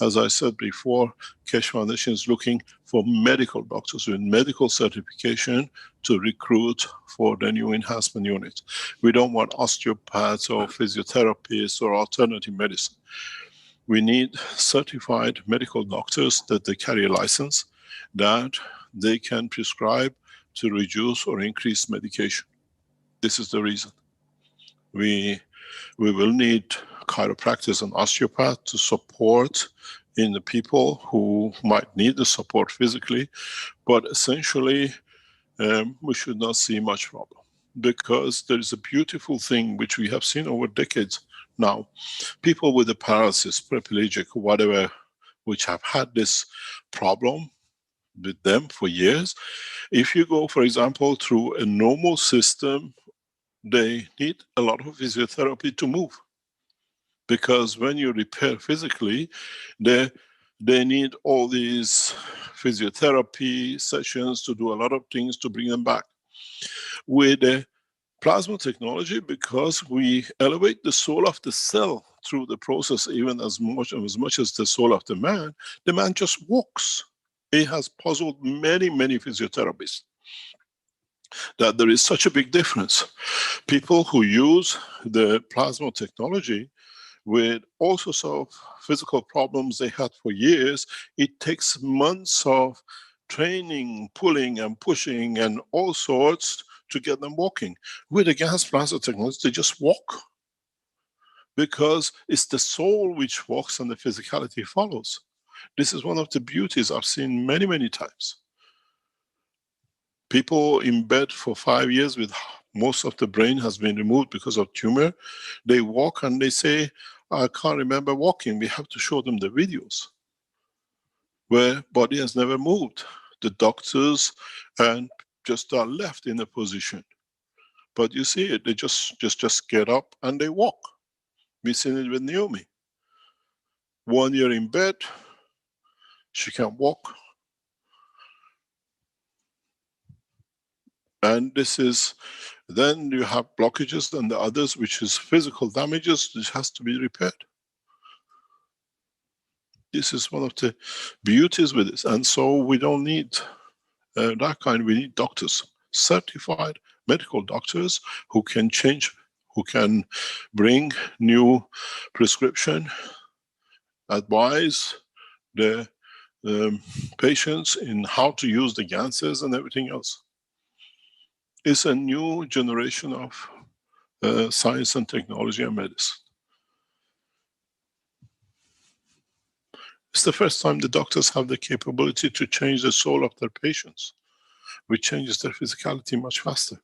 As I said before, Keshe Foundation is looking for medical doctors with medical certification to recruit for the new enhancement unit. We don't want osteopaths or physiotherapists or alternative medicine. We need certified medical doctors that they carry a license, that they can prescribe to reduce or increase medication. This is the reason. We will need chiropractors and osteopaths to support in the people who might need the support physically, but essentially we should not see much problem, because there is a beautiful thing which we have seen over decades now. People with the paralysis, paraplegic, whatever, which have had this problem with them for years, if you go, for example, through a normal system, they need a lot of physiotherapy to move. Because when you repair physically, they need all these physiotherapy sessions to do a lot of things to bring them back. With the plasma technology, because we elevate the soul of the cell through the process, even as much as the soul of the man just walks. It has puzzled many, many physiotherapists that there is such a big difference. People who use the plasma technology with all sorts of physical problems they had for years, it takes months of training, pulling and pushing and all sorts to get them walking. With the gas plasma technology, they just walk. Because it's the soul which walks and the physicality follows. This is one of the beauties I've seen many, many times. People in bed for 5 years with most of the brain has been removed because of tumor. They walk and they say, I can't remember walking. We have to show them the videos where body has never moved. The doctors and just are left in a position. But you see it, they just get up and they walk. We've seen it with Naomi. 1 year in bed, she can walk. And this is, then you have blockages and the others, which is physical damages, which has to be repaired. This is one of the beauties with this. And so we don't need that kind, we need doctors, certified medical doctors who can change, who can bring new prescription, advise the patients in how to use the ganses and everything else. It's a new generation of science and technology and medicine. It's the first time the doctors have the capability to change the soul of their patients, which changes their physicality much faster.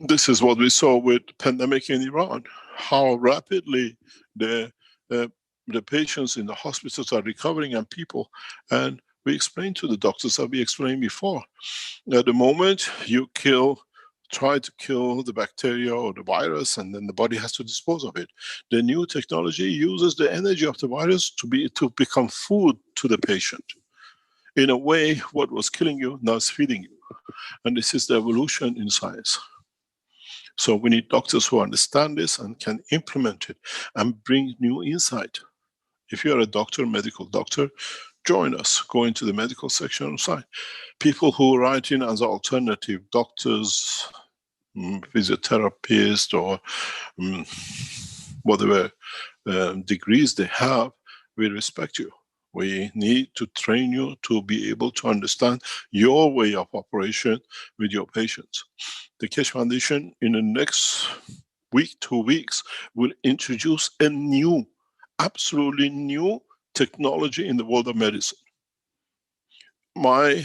This is what we saw with pandemic in Iran, how rapidly the patients in the hospitals are recovering and people, and we explained to the doctors, as we explained before, at the moment you try to kill the bacteria or the virus, and then the body has to dispose of it. The new technology uses the energy of the virus to become food to the patient. In a way, what was killing you now is feeding you. And this is the evolution in science. So we need doctors who understand this and can implement it and bring new insight. If you're a doctor, medical doctor, join us. Go into the medical section of science. People who write in as alternative, doctors, physiotherapists, or whatever degrees they have, we respect you. We need to train you to be able to understand your way of operation with your patients. The Keshe Foundation in the next week, 2 weeks, will introduce a new, absolutely new technology in the world of medicine. My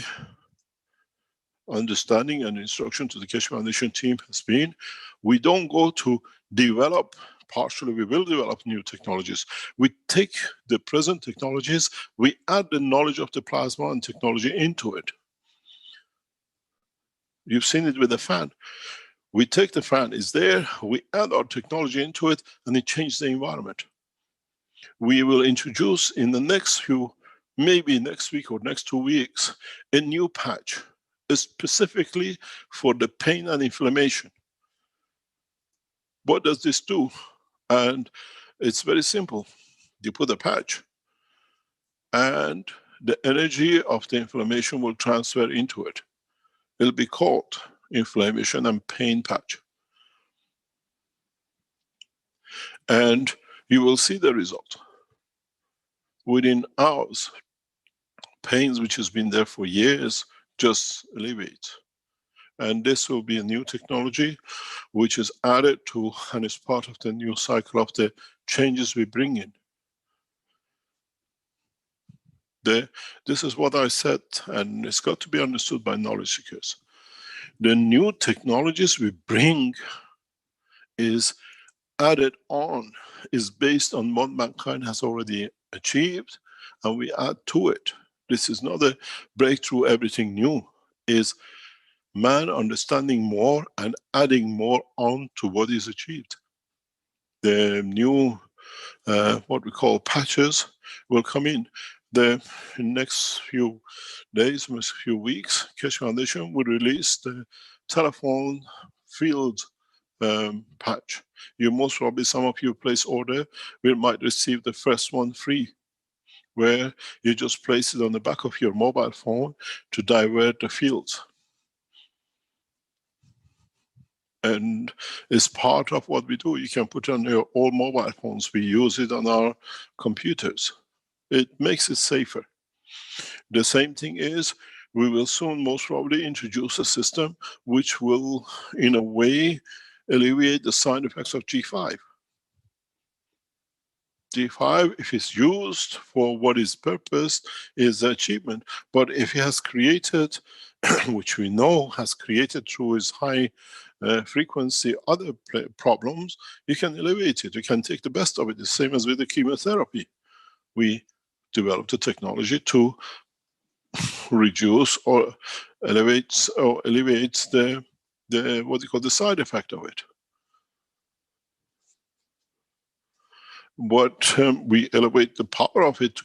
understanding and instruction to the Keshe Foundation team has been, we don't go to develop, partially we will develop new technologies. We take the present technologies, we add the knowledge of the plasma and technology into it. You've seen it with the fan. We take the fan, it's there, we add our technology into it, and it changes the environment. We will introduce in the next few, maybe next week or next 2 weeks, a new patch, specifically for the pain and inflammation. What does this do? And it's very simple. You put a patch, and the energy of the inflammation will transfer into it. It'll be called inflammation and pain patch. And you will see the result. Within hours, pains which has been there for years just alleviate. And this will be a new technology which is added to and is part of the new cycle of the changes we bring in. This is what I said, and it's got to be understood by knowledge seekers. The new technologies we bring is added on, is based on what mankind has already achieved, and we add to it. This is not a breakthrough, everything new. Is man understanding more and adding more on to what is achieved. The new, what we call patches, will come in. The next few days, next few weeks, Keshe Foundation will release the telephone field patch. You most probably, some of you place order, we might receive the first one free, where you just place it on the back of your mobile phone to divert the fields. And it's part of what we do. You can put it on your all mobile phones. We use it on our computers. It makes it safer. The same thing is, we will soon most probably introduce a system which will, in a way, alleviate the side effects of G5. G5, if it's used for what is purpose, is achievement. But if he has created, which we know has created through his high frequency other problems, you can alleviate it. You can take the best of it, the same as with the chemotherapy. We developed a technology to reduce or alleviate the what you call the side effect of it. But we elevate the power of it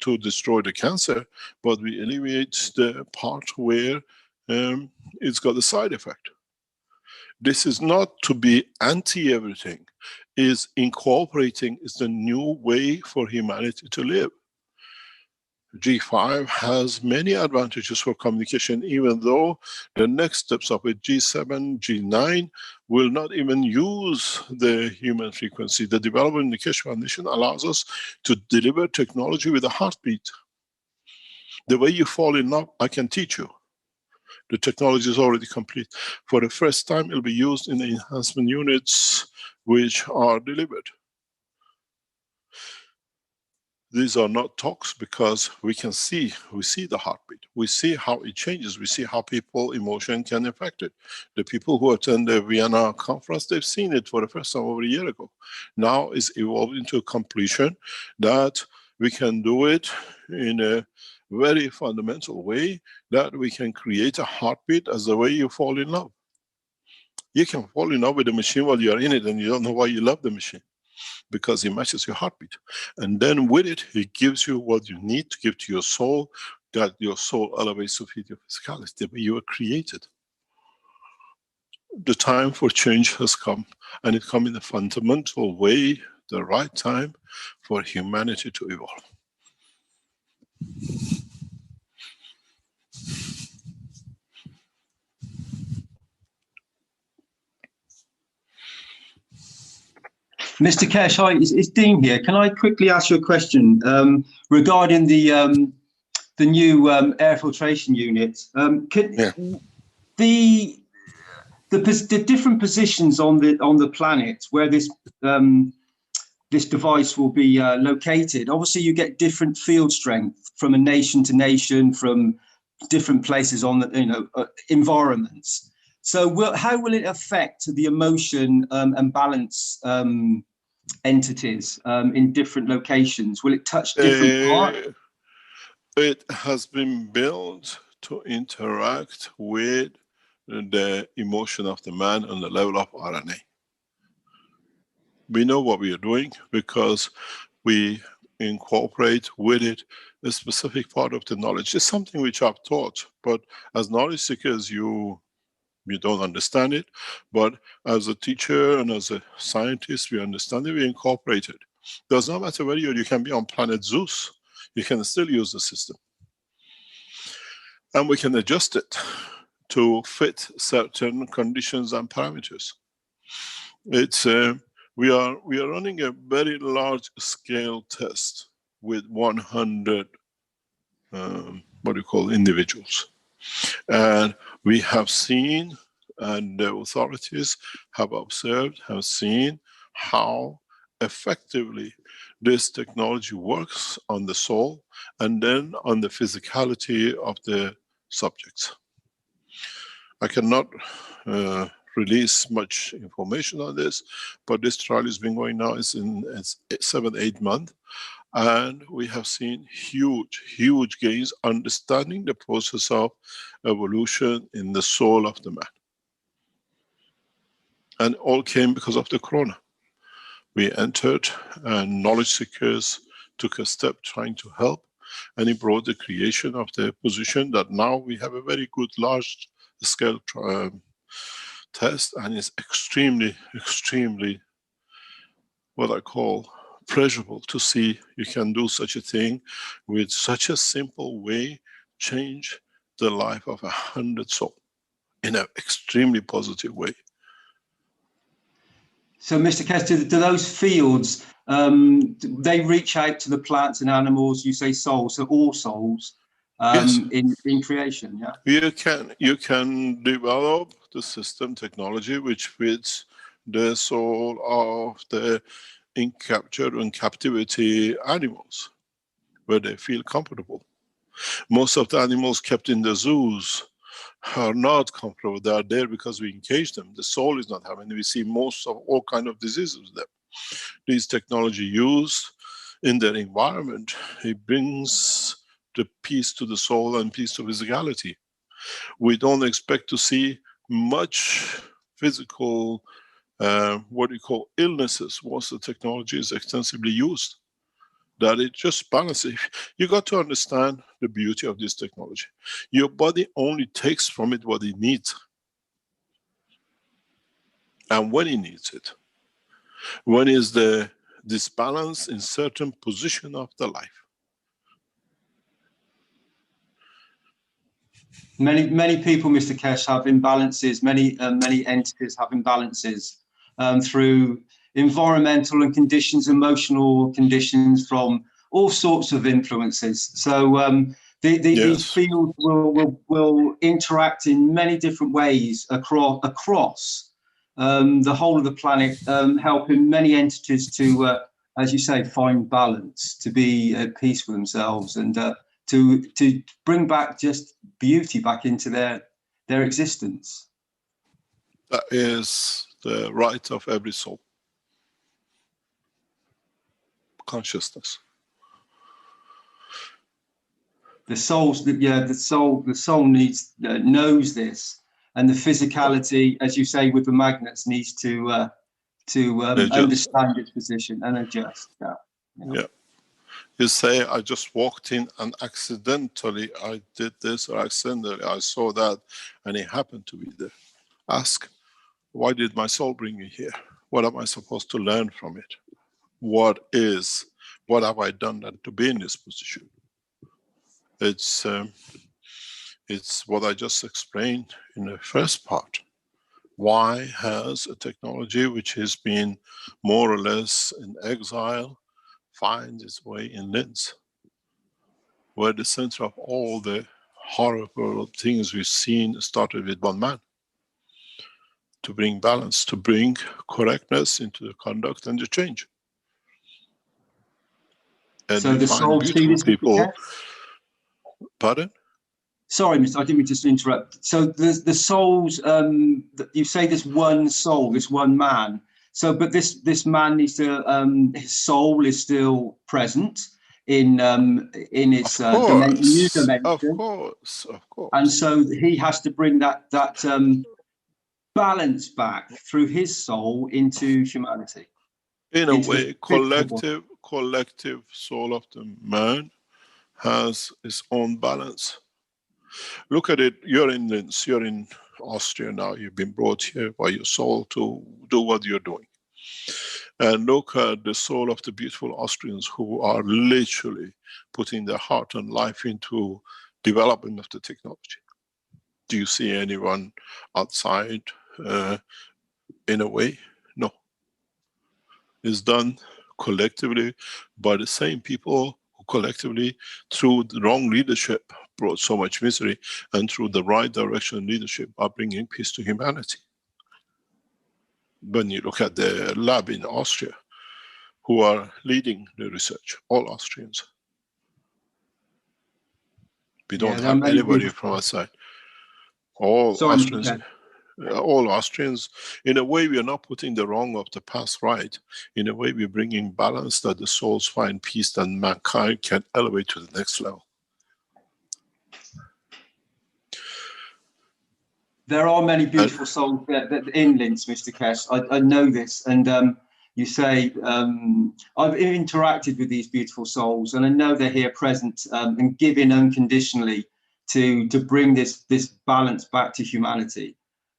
to destroy the cancer, but we alleviate the part where it's got a side effect. This is not to be anti everything, is incorporating is the new way for humanity to live. G5 has many advantages for communication, even though the next steps of it, G7, G9, will not even use the human frequency. The development in the Keshe Foundation allows us to deliver technology with a heartbeat. The way you fall in love, I can teach you. The technology is already complete. For the first time, it will be used in the enhancement units which are delivered. These are not talks because we can see, we see the heartbeat. We see how it changes. We see how people emotion can affect it. The people who attend the Vienna conference, they've seen it for the first time over a year ago. Now it's evolved into a completion that we can do it in a very fundamental way, that we can create a heartbeat as the way you fall in love. You can fall in love with the machine while you're in it and you don't know why you love the machine, because it matches your heartbeat. And then with it, it gives you what you need to give to your soul, that your soul elevates to feed your physicality, the way you were created. The time for change has come, and it comes in a fundamental way, the right time for humanity to evolve. Mr. Kesh, hi, it's Dean here. Can I quickly ask you a question regarding the new air filtration unit? The different positions on the planet where this this device will be located. Obviously, you get different field strength from a nation to nation, from different places on the environments. So, how will it affect the emotion and balance entities in different locations? Will it touch different parts? It has been built to interact with the emotion of the man on the level of RNA. We know what we are doing because we incorporate with it a specific part of the knowledge. It's something which I've taught, but as knowledge seekers, you don't understand it. But as a teacher and as a scientist, we understand it, we incorporate it. Does not matter where you can be on planet Zeus, you can still use the system. And we can adjust it to fit certain conditions and parameters. It's we are running a very large scale test with 100 individuals, and we have seen, and the authorities have observed, have seen how effectively this technology works on the soul and then on the physicality of the subjects. I cannot release much information on this, but this trial has been going now, it's in its 7-8 months, and we have seen huge gains understanding the process of evolution in the soul of the man. And all came because of the corona. We entered, and knowledge seekers took a step trying to help, and it brought the creation of the position that now we have a very good large scale test, and it's extremely what I call pleasurable to see you can do such a thing with such a simple way, change the life of 100 souls in an extremely positive way. So, Mr. Kester, do those fields, they reach out to the plants and animals, you say souls, so all souls, yes. in creation, yeah? You can develop the system technology which fits the soul of the in captivity animals, where they feel comfortable. Most of the animals kept in the zoos are not comfortable. They are there because we engage them. The soul is not having. We see most of all kind of diseases with them. These technology used in their environment, it brings the peace to the soul and peace to physicality. We don't expect to see much physical illnesses once the technology is extensively used. That it just balances. You got to understand the beauty of this technology. Your body only takes from it what it needs, and when it needs it. When is the disbalance in certain position of the life? Many people, Mr. Kesh, have imbalances. Many entities have imbalances through environmental and conditions, emotional conditions, from all sorts of influences. So Yes. these fields will interact in many different ways across the whole of the planet, helping many entities to, as you say, find balance, to be at peace with themselves, and to bring back just beauty back into their existence. That is the right of every soul. Consciousness. The soul needs knows this, and the physicality, as you say, with the magnets, needs to understand its position and adjust. Yeah. You say, I just walked in and accidentally I did this, or accidentally I saw that, and it happened to be there. Ask, why did my soul bring me here? What am I supposed to learn from it? What have I done to be in this position? It's what I just explained in the first part. Why has a technology which has been more or less in exile finds its way in Linz, where the center of all the horrible things we've seen started with one man, to bring balance, to bring correctness into the conduct and the change. And So we the find soul see beautiful this, Mr. people. Kess? Pardon? Sorry, Mr. I didn't mean to interrupt. So the souls, you say there's one soul, this one man. So, but this man needs to, his soul is still present in its new dimension. Of course. And so he has to bring that balance back through his soul into humanity. In a way, collective soul of the man has its own balance. Look at it, you're in Linz, you're in Austria now, you've been brought here by your soul to do what you're doing. And look at the soul of the beautiful Austrians who are literally putting their heart and life into development of the technology. Do you see anyone outside in a way? No. It's done collectively by the same people who collectively, through the wrong leadership, brought so much misery, and through the right direction leadership are bringing peace to humanity. When you look at the lab in Austria, who are leading the research, all Austrians. We don't have anybody from outside. All Austrians, in a way we are not putting the wrong of the past right. In a way we're bringing balance that the souls find peace, that mankind can elevate to the next level. There are many beautiful souls that in Linz, Mr. Kess. I know this, and you say I've interacted with these beautiful souls, and I know they're here present and giving unconditionally to bring this balance back to humanity.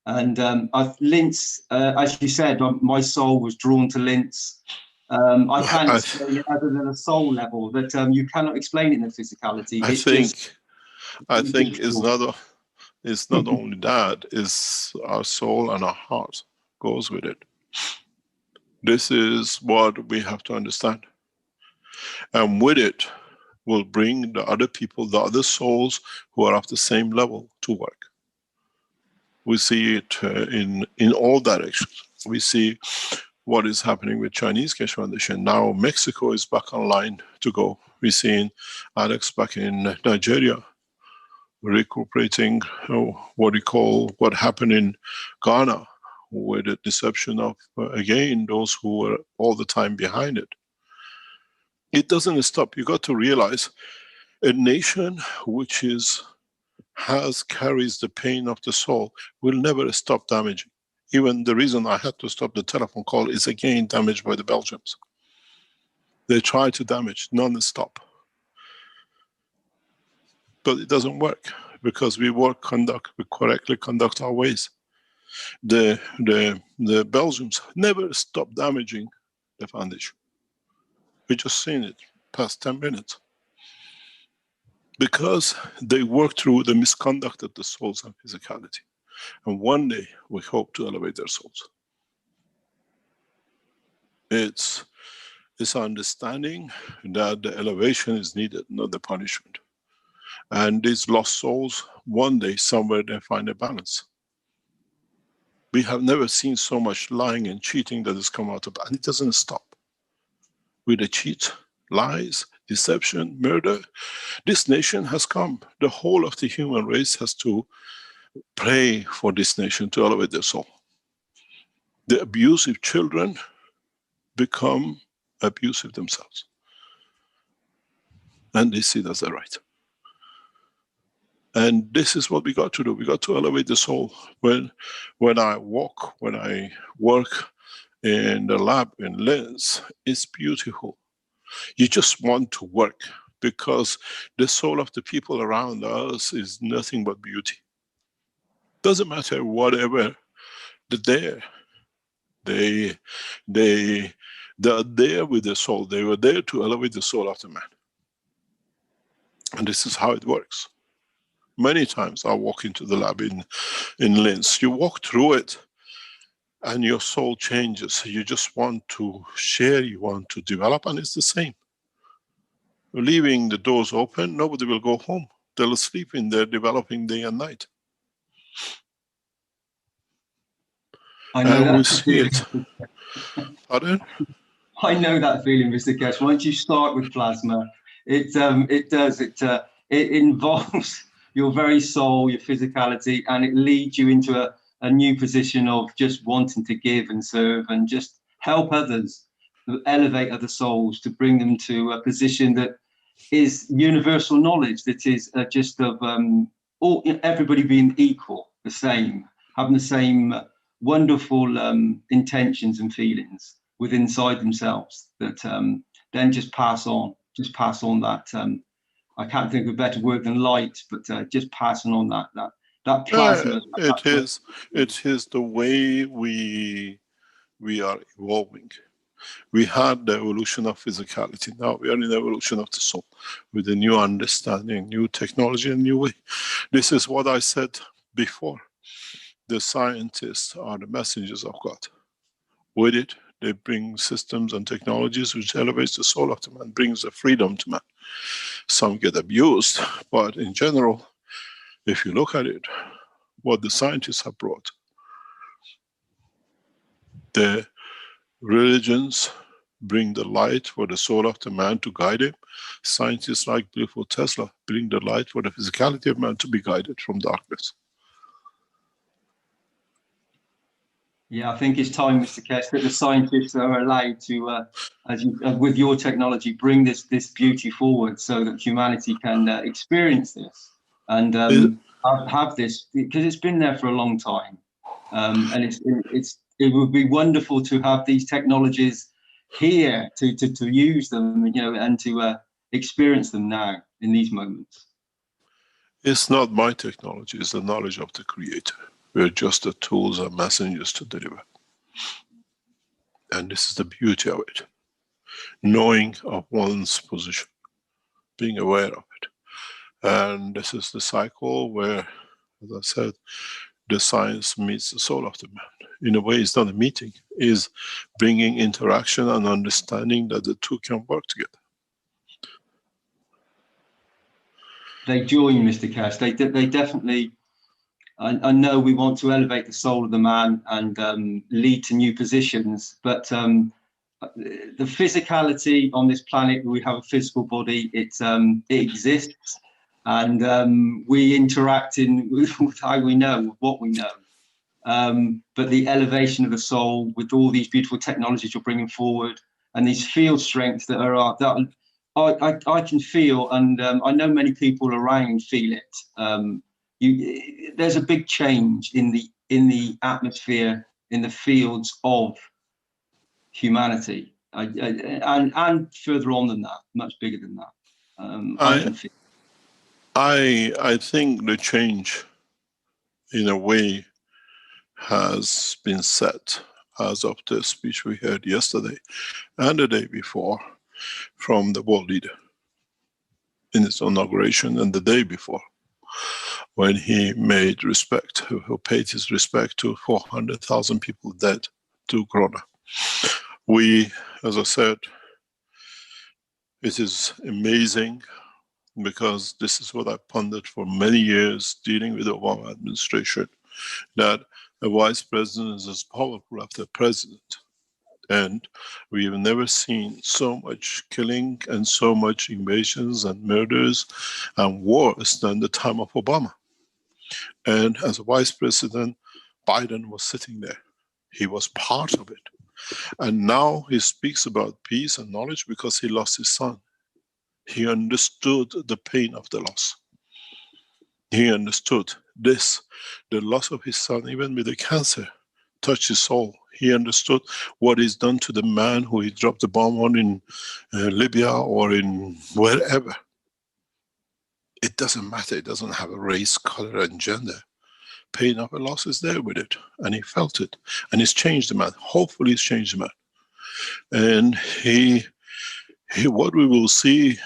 And Linz, as you said, my soul was drawn to Linz. I can't explain it other than a soul level. That you cannot explain it in the physicality. I think it's not only that, it's our soul and our heart goes with it. This is what we have to understand. And with it, we'll bring the other people, the other souls who are of the same level to work. We see it in all directions. We see what is happening with Chinese Keshe Foundation. Now Mexico is back online to go. We've seen Alex back in Nigeria, recuperating what happened in Ghana, with the deception of, again, those who were all the time behind it. It doesn't stop. You got to realize a nation which carries the pain of the soul will never stop damaging. Even the reason I had to stop the telephone call is again damaged by the Belgians. They try to damage non-stop. But it doesn't work because we correctly conduct our ways. The Belgians never stop damaging the foundation. We just seen it past 10 minutes. Because they work through the misconduct of the souls and physicality. And one day we hope to elevate their souls. It's understanding that the elevation is needed, not the punishment. And these lost souls, one day somewhere they find a balance. We have never seen so much lying and cheating that has come out of it, and it doesn't stop. With the cheat, lies, deception, murder, this nation has come. The whole of the human race has to pray for this nation to elevate their soul. The abusive children become abusive themselves. And they see it as a right. And this is what we got to do. We got to elevate the soul. When I walk, when I work in the lab in Linz, it's beautiful. You just want to work because the soul of the people around us is nothing but beauty. Doesn't matter whatever they're there. They're there with the soul. They were there to elevate the soul of the man. And this is how it works. Many times I walk into the lab in Linz. You walk through it and your soul changes. You just want to share, you want to develop, and it's the same. Leaving the doors open, nobody will go home. They'll sleep in there, developing day and night. I know And we that see it. Pardon? I know that feeling, Mr. Keshe. Once you start with plasma, it involves your very soul, your physicality, and it leads you into a new position of just wanting to give and serve and just help others, elevate other souls, to bring them to a position that is universal knowledge, that is just of everybody being equal, the same, having the same wonderful intentions and feelings within inside themselves, that then just pass on that. I can't think of a better word than light, but just passing on that plasma. It is the way we are evolving. We had the evolution of physicality. Now we are in the evolution of the soul, with a new understanding, new technology, and new way. This is what I said before. The scientists are the messengers of God. With it, they bring systems and technologies which elevates the soul of the man, brings the freedom to man. Some get abused, but in general, if you look at it, what the scientists have brought, the religions bring the light for the soul of the man to guide him. Scientists like beautiful Tesla bring the light for the physicality of man to be guided from darkness. Yeah, I think it's time, Mr. Keshe, that the scientists are allowed to, with your technology, bring this beauty forward so that humanity can experience this and have this, because it's been there for a long time, and it would be wonderful to have these technologies here to use them, and to experience them now in these moments. It's not my technology; it's the knowledge of the Creator. We're just the tools and messengers to deliver. And this is the beauty of it. Knowing of one's position, being aware of it. And this is the cycle where, as I said, the science meets the soul of the man. In a way, it's not a meeting, it's bringing interaction and understanding that the two can work together. They join, Mr. Keshe. They definitely... I know we want to elevate the soul of the man and lead to new positions, but the physicality on this planet, we have a physical body, it exists, and we interact with how we know, what we know. But the elevation of the soul with all these beautiful technologies you're bringing forward, and these field strengths that I can feel, and I know many people around feel it. There's a big change in the atmosphere, in the fields of humanity, and further on than that, much bigger than that. I think the change, in a way, has been set as of the speech we heard yesterday and the day before from the world leader in his inauguration, and the day before, when he made respect, who paid his respect to 400,000 people dead to Corona. We, as I said, it is amazing, because this is what I pondered for many years dealing with the Obama administration, that a vice president is as powerful as the president. And we have never seen so much killing and so much invasions and murders and wars than the time of Obama. And as a vice president, Biden was sitting there. He was part of it. And now he speaks about peace and knowledge because he lost his son. He understood the pain of the loss. He understood this, the loss of his son, even with the cancer, touched his soul. He understood what is done to the man who he dropped the bomb on in Libya or in wherever. It doesn't matter. It doesn't have a race, color, and gender. Pain of a loss is there with it, and he felt it, and it's changed the man. Hopefully, it's changed the man. And what we will see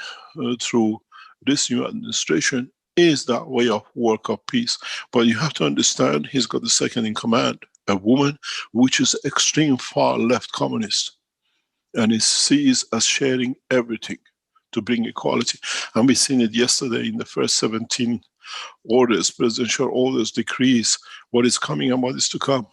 through this new administration is that way of work of peace. But you have to understand, he's got the second in command, a woman which is extreme far left communist, and it sees us sharing everything to bring equality. And we've seen it yesterday in the first 17 orders, presidential orders, decrees, what is coming and what is to come.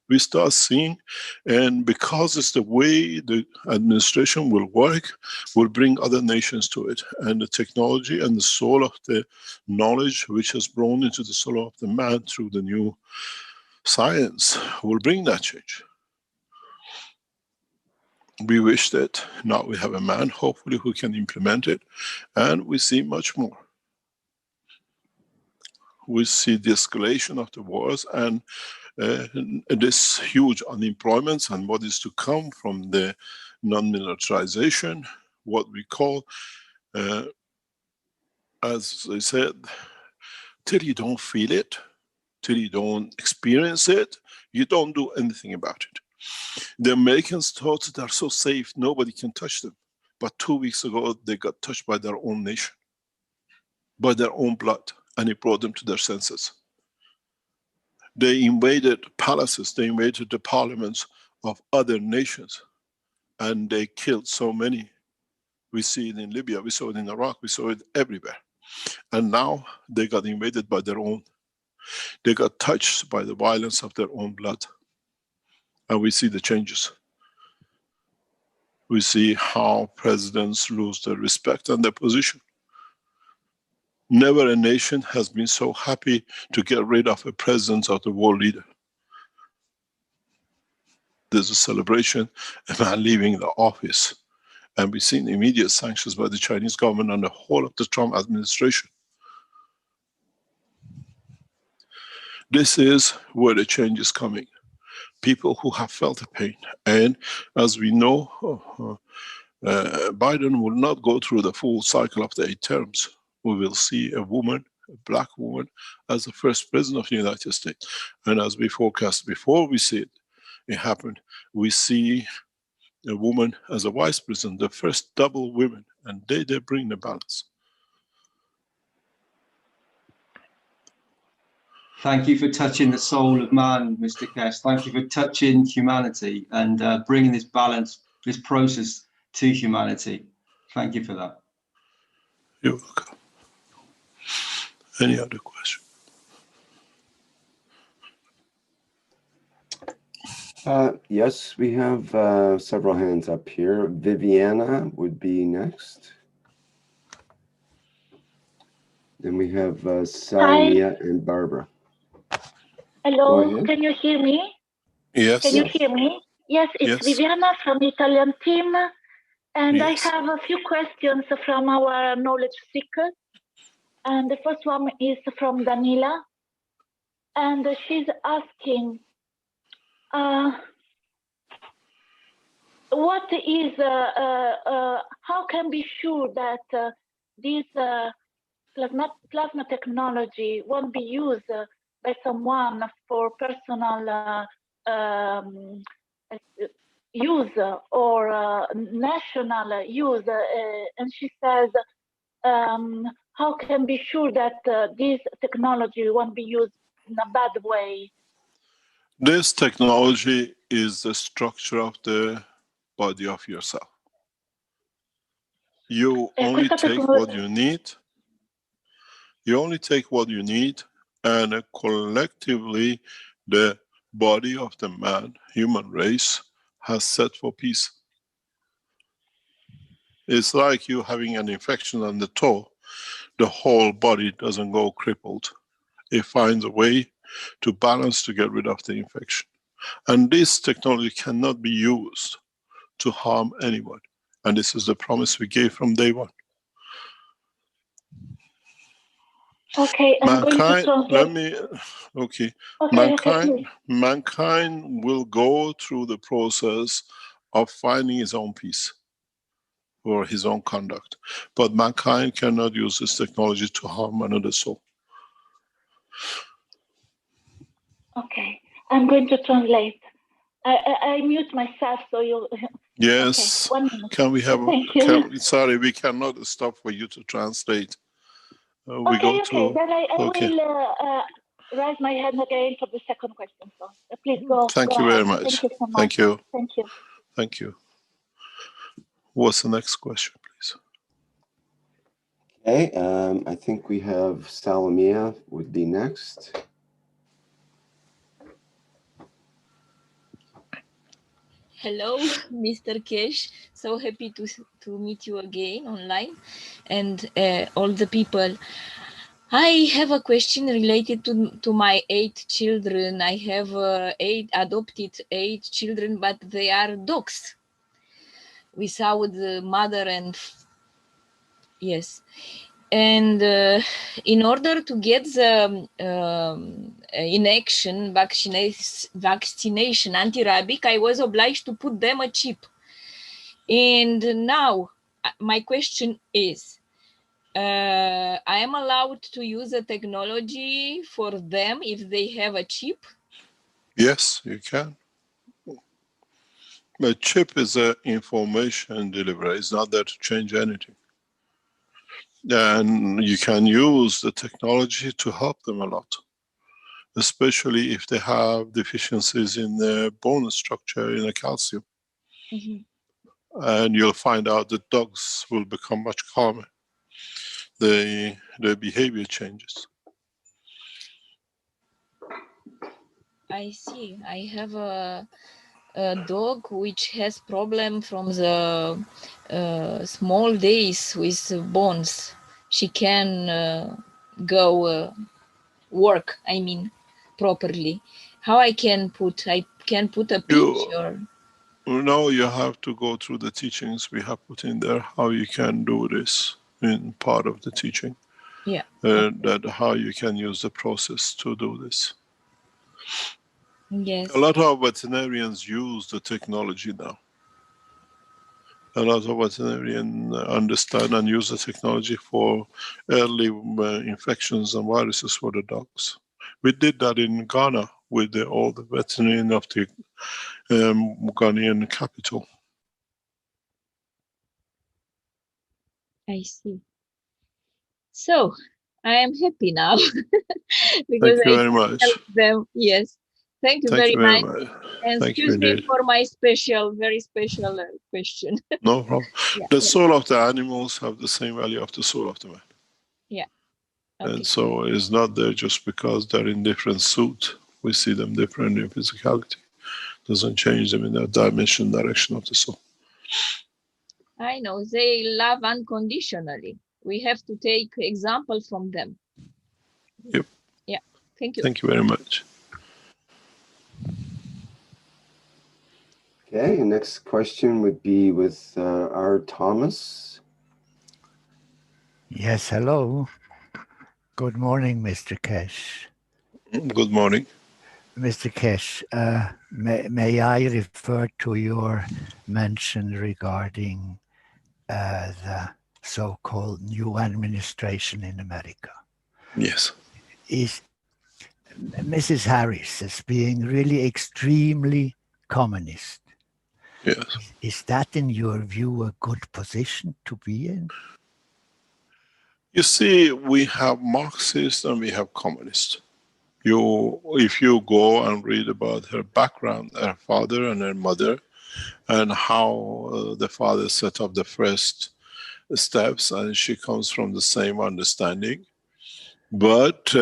We start seeing, and because it's the way the administration will work, will bring other nations to it. And the technology and the soul of the knowledge which has grown into the soul of the man through the new science will bring that change. We wish that now we have a man, hopefully, who can implement it, and we see much more. We see the escalation of the wars and this huge unemployment and what is to come from the non-militarization, what we call, as I said, till you don't feel it, till you don't experience it, you don't do anything about it. The Americans thought they're so safe, nobody can touch them. But 2 weeks ago, they got touched by their own nation, by their own blood, and it brought them to their senses. They invaded palaces, they invaded the parliaments of other nations, and they killed so many. We see it in Libya, we saw it in Iraq, we saw it everywhere. And now they got invaded by their own. They got touched by the violence of their own blood. And we see the changes. We see how presidents lose their respect and their position. Never a nation has been so happy to get rid of a president or the world leader. There's a celebration, a man leaving the office. And we've seen immediate sanctions by the Chinese government and the whole of the Trump administration. This is where the change is coming. People who have felt the pain. And as we know, Biden will not go through the full cycle of the 8 terms. We will see a woman, a black woman, as the first president of the United States. And as we forecast before we see it happen, we see a woman as a vice president, the first double women, and they bring the balance. Thank you for touching the soul of man, Mr. Kesh. Thank you for touching humanity and bringing this balance, this process to humanity. Thank you for that. You're welcome. Any other question? Yes, we have several hands up here. Viviana would be next. Then we have Salmia and Barbara. Hello, can you hear me? Yes. Can you hear me? Yes, it's Yes. Viviana from Italian team. And Yes. I have a few questions from our knowledge seekers. And the first one is from Danila. And she's asking, what is, how can be sure that this plasma technology won't be used by someone for personal use or national use? And she says, how can be sure that this technology won't be used in a bad way? This technology is the structure of the body of yourself. You only take what you need. You only take what you need, and collectively the body of the man, human race, has set for peace. It's like you having an infection on the toe. The whole body doesn't go crippled. It finds a way to balance to get rid of the infection. And this technology cannot be used to harm anyone. And this is the promise we gave from day one. Okay, mankind will go through the process of finding his own peace or his own conduct. But mankind cannot use this technology to harm another soul. Okay, I'm going to translate. I mute myself so you. Yes. Okay, 1 minute. Can we have? Thank you. Sorry, we cannot stop for you to translate. Then I will raise my hand again for the second question. So please go. Thank go you very ahead. much. Thank you so much. Thank you. Thank you. Thank you. What's the next question, please? Okay, I think we have Salamia would be next. Hello, Mr. Kesh. So happy to meet you again online, and all the people. I have a question related to my 8 children. I have adopted 8 children, but they are dogs without the mother and yes. And in order to get the vaccination anti-rabic, I was obliged to put them a chip. And now my question is, I am allowed to use a technology for them if they have a chip? Yes, you can. A chip is an information delivery. It's not there to change anything. And you can use the technology to help them a lot, especially if they have deficiencies in the bone structure, in the calcium. Mm-hmm. And you'll find out that dogs will become much calmer. Their behavior changes. I see. I have a dog which has problem from the small days with bones. She can go work, I mean, properly. How I can put a picture? Now you have to go through the teachings we have put in there, how you can do this in part of the teaching. Yeah. That how you can use the process to do this. Yes. A lot of veterinarians use the technology now. A lot of veterinarians understand and use the technology for early infections and viruses for the dogs. We did that in Ghana with all the veterinarians of the Ghanaian capital. I see. So I am happy now because Thank you very much. helped them. Yes. Thank you very much. And Thank excuse you me indeed. for my very special question. No problem. Yeah. The soul of the animals have the same value of the soul of the man. Yeah. Okay. And so it's not there just because they're in different suit. We see them different in physicality. Doesn't change them in that dimension, direction of the soul. I know they love unconditionally. We have to take example from them. Yep. Yeah. Thank you. Thank you very much. Okay, and next question would be with R. Thomas. Yes, hello. Good morning, Mr. Kesh. Good morning. Mr. Kesh, may I refer to your mention regarding the so-called new administration in America? Yes. Is Mrs. Harris as being really extremely communist? Yes. Is that, in your view, a good position to be in? You see, we have Marxists and we have communists. If you go and read about her background, her father and her mother, and how the father set up the first steps, and she comes from the same understanding. But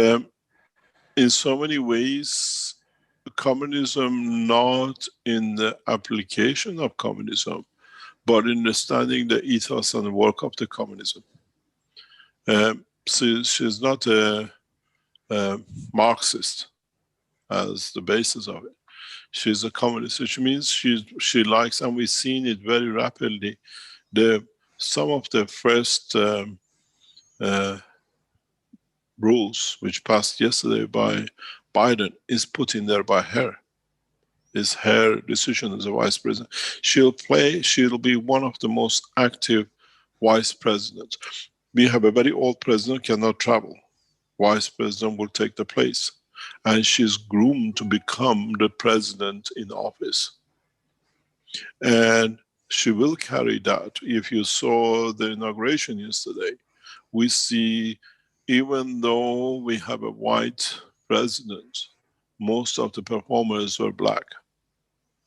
in so many ways, communism not in the application of communism, but in understanding the ethos and the work of the communism. She's not a Marxist as the basis of it. She's a communist, which means she likes, and we've seen it very rapidly, some of the first rules which passed yesterday by Biden is put in there by her. It's her decision as a vice president. She'll be one of the most active vice presidents. We have a very old president, cannot travel. Vice president will take the place. And she's groomed to become the president in office. And she will carry that. If you saw the inauguration yesterday, we see, even though we have a white residents, most of the performers were black,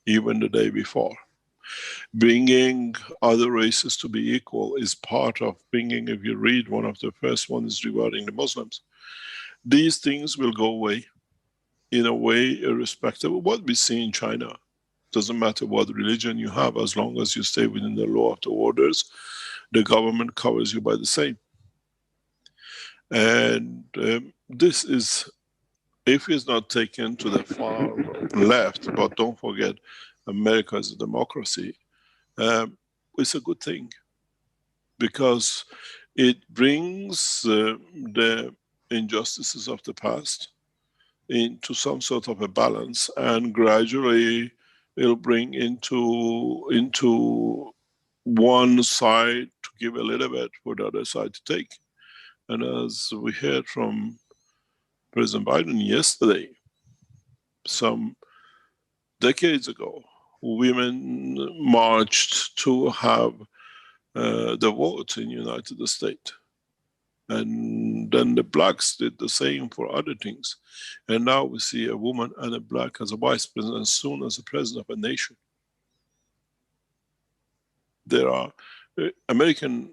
even the day before. Bringing other races to be equal is part of bringing, if you read one of the first ones regarding the Muslims, these things will go away in a way irrespective of what we see in China. Doesn't matter what religion you have, as long as you stay within the law of the orders, the government covers you by the same. And this is, if it's not taken to the far left, but don't forget, America is a democracy, it's a good thing, because it brings the injustices of the past into some sort of a balance, and gradually it'll bring into one side to give a little bit for the other side to take. And as we heard from President Biden yesterday, some decades ago, women marched to have the vote in the United States. And then the blacks did the same for other things. And now we see a woman and a black as a vice president, as soon as a president of a nation. There are American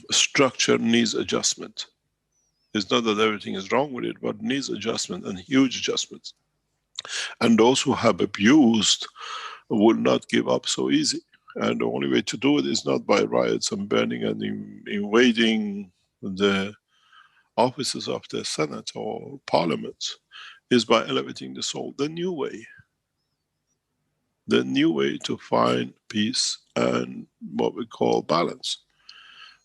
structure needs adjustment. It's not that everything is wrong with it, but needs adjustment, and huge adjustments. And those who have abused will not give up so easy. And the only way to do it is not by riots and burning and invading the offices of the Senate or parliaments, is by elevating the soul. The new way to find peace and what we call balance.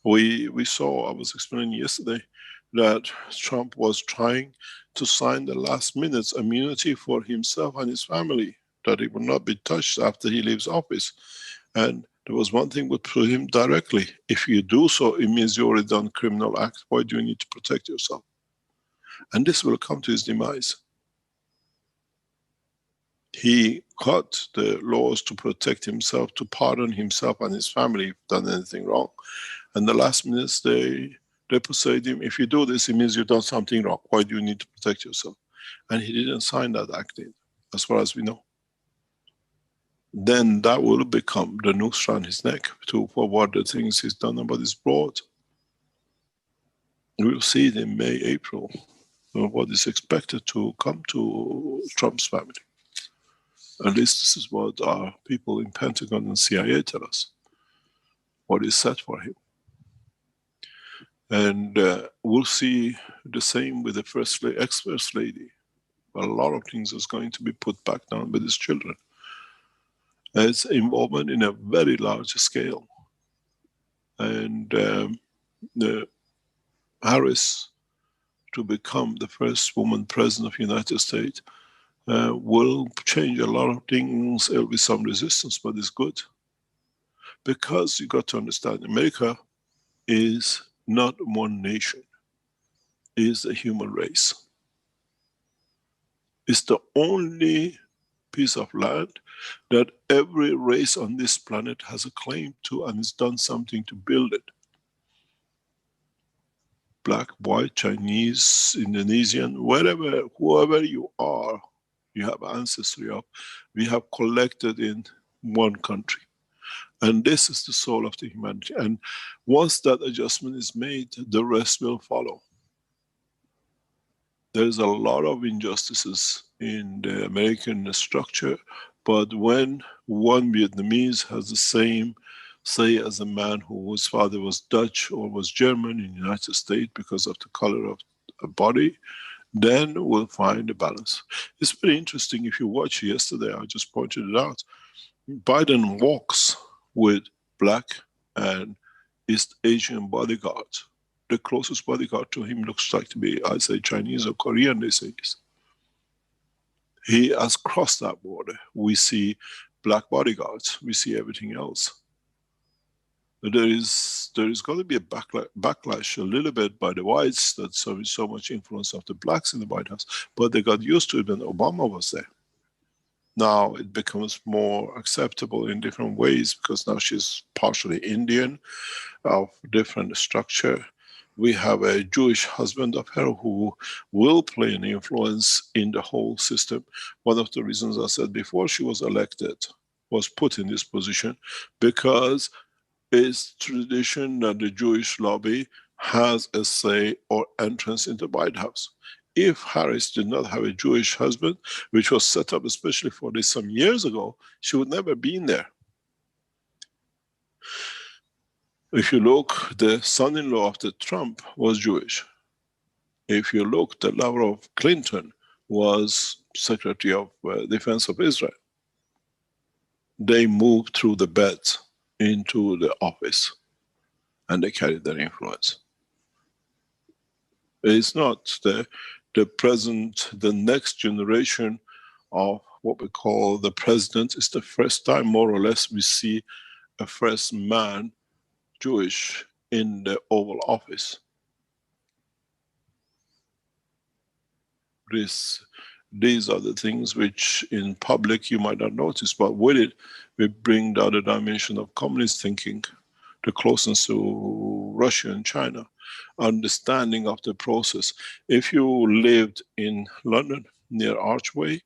We saw, I was explaining yesterday, that Trump was trying to sign the last minute immunity for himself and his family, that it will not be touched after he leaves office. And there was one thing would put him directly: if you do so, it means you already done criminal act. Why do you need to protect yourself? And this will come to his demise. He cut the laws to protect himself, to pardon himself and his family if done anything wrong. And the last minute they persuade him, if you do this, it means you've done something wrong. Why do you need to protect yourself? And he didn't sign that act, as far as we know. Then that will become the noose around his neck for what the things he's done about his broad. We'll see it in May, April, what is expected to come to Trump's family. At least this is what our people in Pentagon and CIA tell us, what is set for him. And we'll see the same with the ex-first lady. A lot of things is going to be put back down with his children. It's involvement in a very large scale. And Harris, to become the first woman president of the United States, will change a lot of things. There'll be some resistance, but it's good. Because you got to understand, America is not one nation. It is the human race. It's the only piece of land that every race on this planet has a claim to and has done something to build it. Black, white, Chinese, Indonesian, wherever, whoever you are, you have ancestry of, we have collected in one country. And this is the soul of the humanity. And once that adjustment is made, the rest will follow. There's a lot of injustices in the American structure, but when one Vietnamese has the same say as a man whose father was Dutch or was German in the United States because of the color of a body, then we'll find a balance. It's very interesting. If you watch yesterday, I just pointed it out, Biden walks with Black and East Asian bodyguards. The closest bodyguard to him looks like to be, I say, Chinese or Korean, they say. He has crossed that border. We see Black bodyguards. We see everything else. There is going to be a backlash a little bit by the whites that so much influence of the Blacks in the White House, but they got used to it when Obama was there. Now it becomes more acceptable in different ways because now she's partially Indian, of different structure, We have a Jewish husband of her who will play an influence in the whole system. One of the reasons I said before she was elected, was put in this position, because it's tradition that the Jewish lobby has a say or entrance in the White House. If Harris did not have a Jewish husband, which was set up especially for this some years ago, she would never been there. If you look, the son-in-law of the Trump was Jewish. If you look, the lover of Clinton was Secretary of Defense of Israel. They moved through the beds into the office and they carried their influence. It's not the present, the next generation of what we call the president. It's the first time, more or less, we see a first man, Jewish, in the Oval Office. These are the things which in public you might not notice, but with it, we bring the other dimension of communist thinking, the closeness to Russia and China, understanding of the process. If you lived in London, near Archway,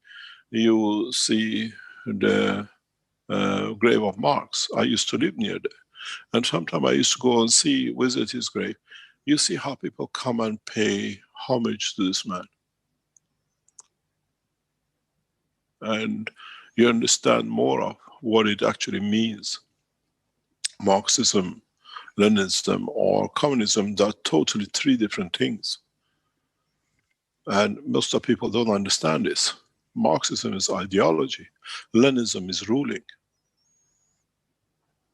you will see the grave of Marx. I used to live near there. And sometimes I used to go and visit his grave. You see how people come and pay homage to this man. And you understand more of what it actually means. Marxism, Leninism, or communism, they're totally three different things. And most of people don't understand this. Marxism is ideology, Leninism is ruling,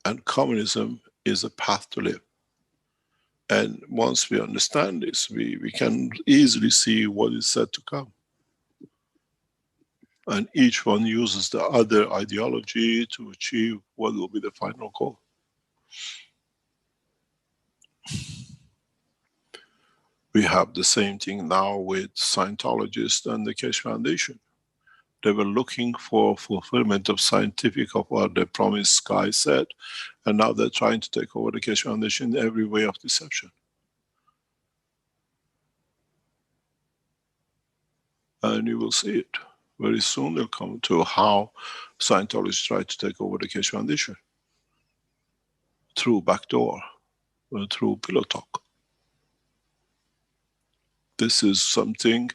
and communism is a path to live. And once we understand this, we can easily see what is said to come. And each one uses the other ideology to achieve what will be the final goal. We have the same thing now with Scientologists and the Keshe Foundation. They were looking for fulfillment of scientific of what the promised guy said, and now they're trying to take over the Keshe Foundation in every way of deception. And you will see it. Very soon they'll come to how Scientologists try to take over the Keshe Foundation. Through backdoor, through pillow talk. This is something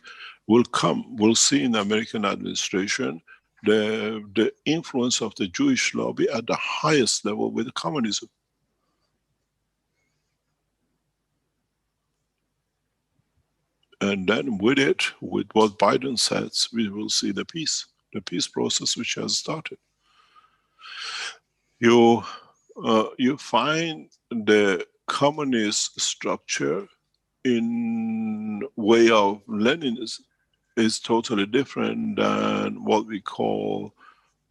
will come. We'll see in the American administration the influence of the Jewish lobby at the highest level with communism. And then with it, with what Biden says, we will see the peace process which has started. You find the communist structure in way of Leninism is totally different than what we call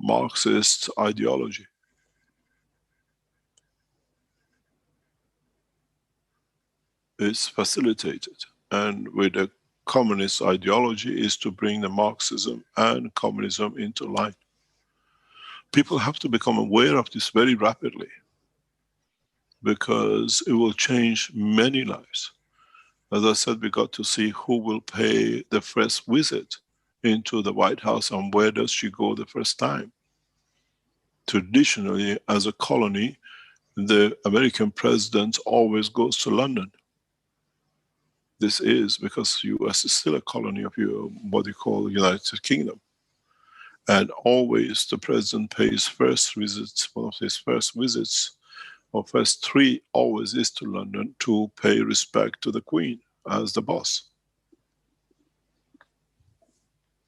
Marxist ideology. It's facilitated, and with the communist ideology is to bring the Marxism and communism into line. People have to become aware of this very rapidly, because it will change many lives. As I said, we got to see who will pay the first visit into the White House and where does she go the first time. Traditionally, as a colony, the American president always goes to London. This is because US is still a colony of what you call United Kingdom. And always the president pays first visits, one of his first visits, or first three always is to London to pay respect to the Queen as the boss.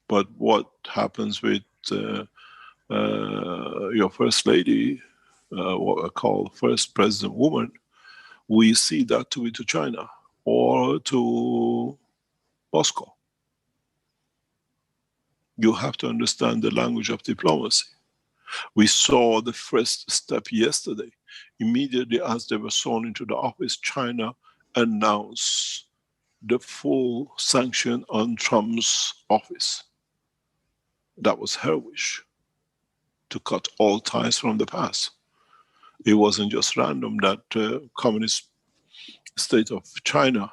But what happens with your first lady, what I call first president woman, we see that to be to China or to Moscow. You have to understand the language of diplomacy. We saw the first step yesterday. Immediately as they were sworn into the office, China announced the full sanction on Trump's office. That was her wish, to cut all ties from the past. It wasn't just random that communist state of China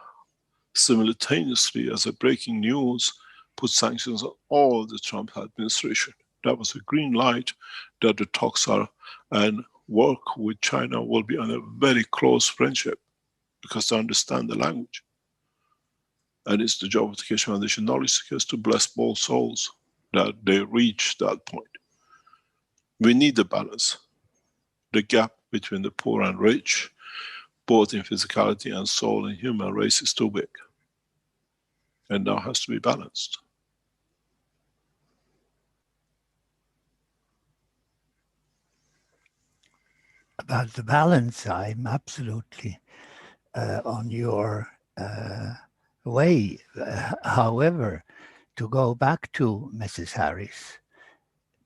simultaneously, as a breaking news, put sanctions on all the Trump administration. That was a green light that the talks are, and work with China will be on a very close friendship because they understand the language. And it's the job of the Keshe Foundation Knowledge Seekers to bless both souls that they reach that point. We need the balance. The gap between the poor and rich, both in physicality and soul and human race, is too big. And now has to be balanced. About the balance, I'm absolutely on your way. However, to go back to Mrs. Harris,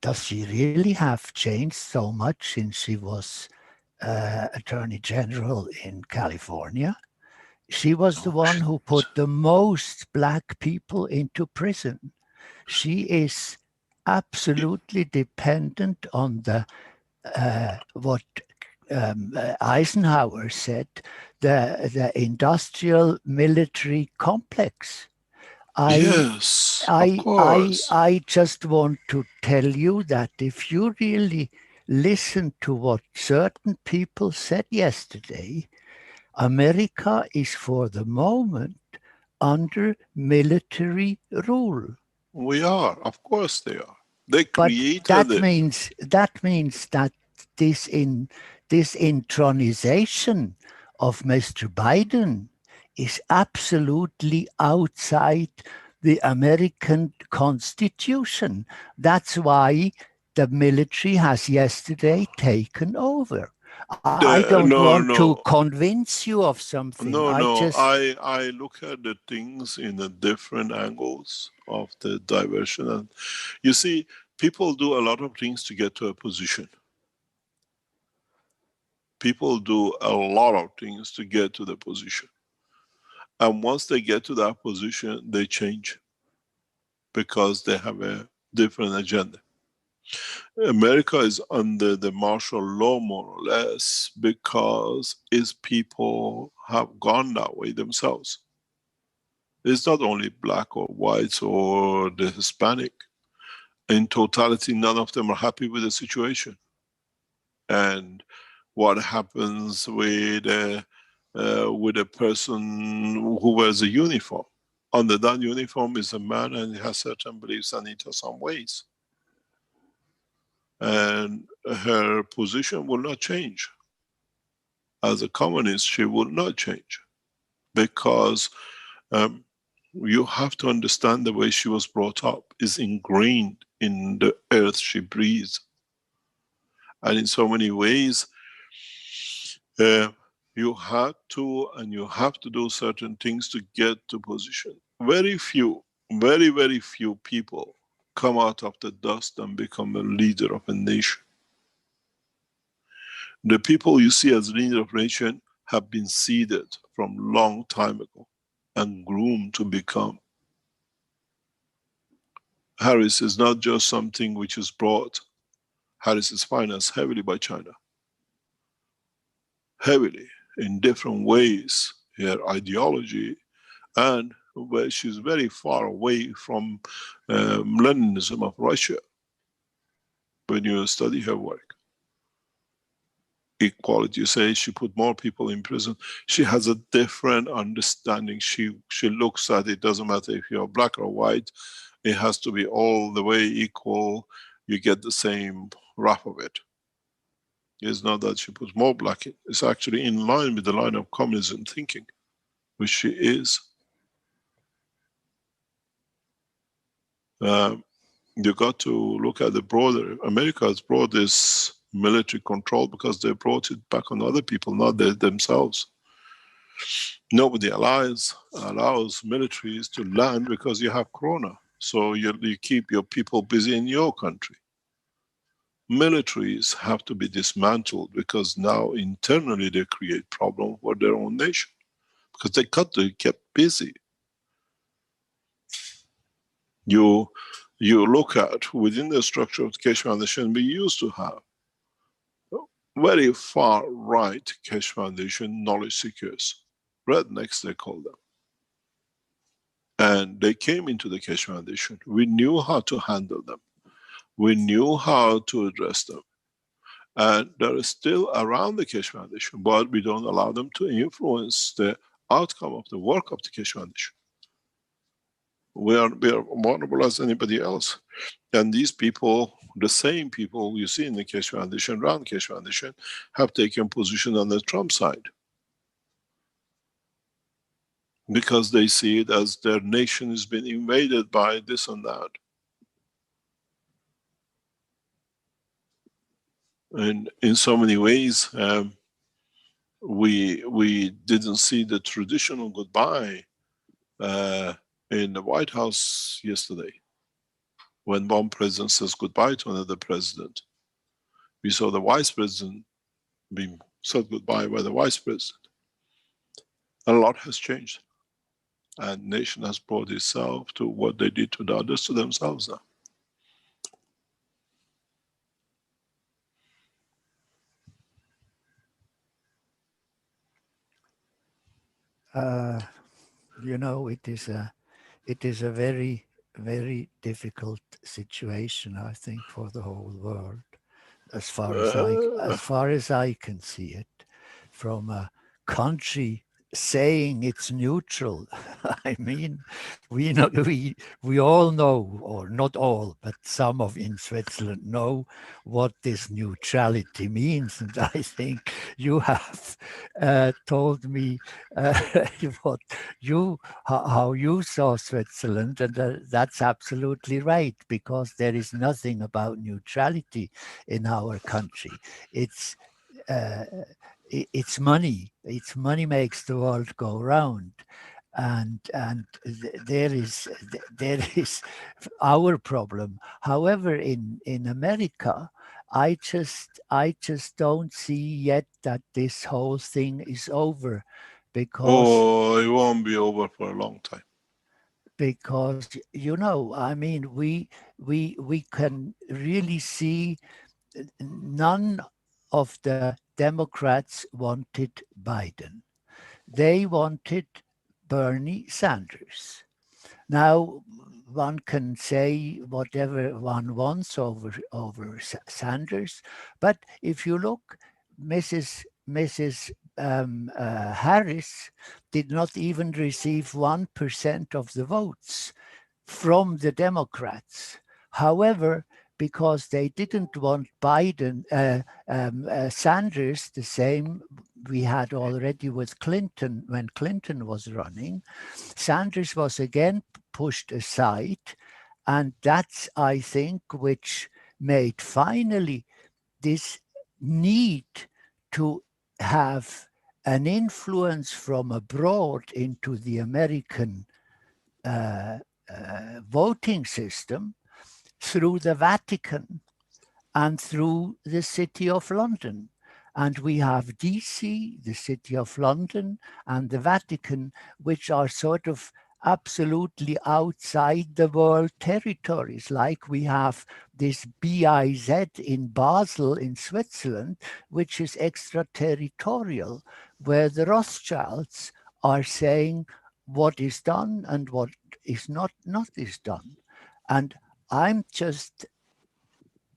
does she really have changed so much since she was Attorney General in California? She was the one who put the most Black people into prison. She is absolutely dependent on the what Eisenhower said, the industrial military complex. Yes, of course. I just want to tell you that if you really listen to what certain people said yesterday, America is for the moment under military rule. We are, of course they are. They But created that it. means that this intronization of Mr. Biden is absolutely outside the American Constitution. That's why the military has yesterday taken over. I don't want to convince you of something. I look at the things in the different angles of the diversion. And you see, people do a lot of things to get to a position. People do a lot of things to get to the position. And once they get to that position, they change because they have a different agenda. America is under the martial law, more or less, because its people have gone that way themselves. It's not only black or whites or the Hispanic. In totality, none of them are happy with the situation. And what happens with a person who wears a uniform? Under that uniform is a man and he has certain beliefs and it has some ways. And her position will not change. As a communist, she will not change because you have to understand the way she was brought up is ingrained in the earth she breathes. And in so many ways, you have to do certain things to get to position. Very few, very, very few people come out of the dust and become a leader of a nation. The people you see as leader of a nation have been seeded from long time ago and groomed to become. Harris is not just something which is brought. Harris is financed heavily by China. Heavily, in different ways, her ideology, and where she's very far away from Leninism of Russia when you study her work. Equality, you say she put more people in prison. She has a different understanding. She looks at it, doesn't matter if you're black or white, it has to be all the way equal. You get the same wrap of it. It's not that she puts more black in. It's actually in line with the line of communism thinking, which she is. You got to look at the broader. America has brought this military control because they brought it back on other people, not they themselves. Nobody allows militaries to land because you have Corona. So you keep your people busy in your country. Militaries have to be dismantled because now internally they create problems for their own nation because they got to get busy. You look at within the structure of the Keshe Foundation, we used to have very far right Keshe Foundation knowledge seekers. rednecks, they call them. And they came into the Keshe Foundation. We knew how to handle them. We knew how to address them. And they're still around the Keshe Foundation, but we don't allow them to influence the outcome of the work of the Keshe Foundation. We are vulnerable as anybody else. And these people, the same people you see in the Keshe Foundation, around Keshe Foundation, have taken position on the Trump side. Because they see it as their nation has been invaded by this and that. And in so many ways, we didn't see the traditional goodbye in the White House yesterday. When one president says goodbye to another president, we saw the vice president being said goodbye by the vice president. A lot has changed. And the nation has brought itself to what they did to the others, to themselves now. You know, it is a very, very difficult situation, I think, for the whole world, as far as I can see it, from a country saying it's neutral. I mean, we all know, or not all, but some of in Switzerland know what this neutrality means. And I think you have told me how you saw Switzerland, and that's absolutely right, because there is nothing about neutrality in our country. It's money. It's money makes the world go round, and there is our problem. However, in America, I just don't see yet that this whole thing is over, because it won't be over for a long time. Because I mean, we can really see none of the Democrats wanted Biden. They wanted Bernie Sanders. Now, one can say whatever one wants over Sanders, but if you look, Mrs. Harris did not even receive 1% of the votes from the Democrats. However, because they didn't want Biden, Sanders, the same we had already with Clinton when Clinton was running, Sanders was again pushed aside. And that's, I think, which made finally this need to have an influence from abroad into the American voting system through the Vatican and through the City of London. And we have DC, the City of London, and the Vatican, which are sort of absolutely outside the world territories. Like we have this BIZ in Basel in Switzerland, which is extraterritorial, where the Rothschilds are saying what is done and what is not is done. And I'm just,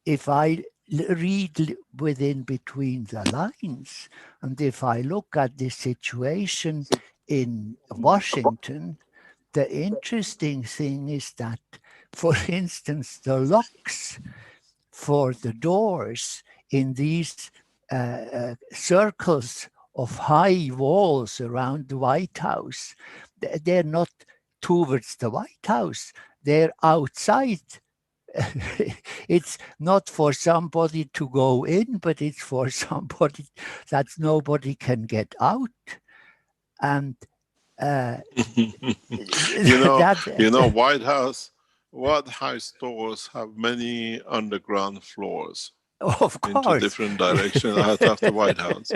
if I read between the lines, and if I look at the situation in Washington, the interesting thing is that, for instance, the locks for the doors in these circles of high walls around the White House, they're not towards the White House, they're outside. It's not for somebody to go in, but it's for somebody that nobody can get out. And White House stores have many underground floors. Of course. Into different directions out of the White House.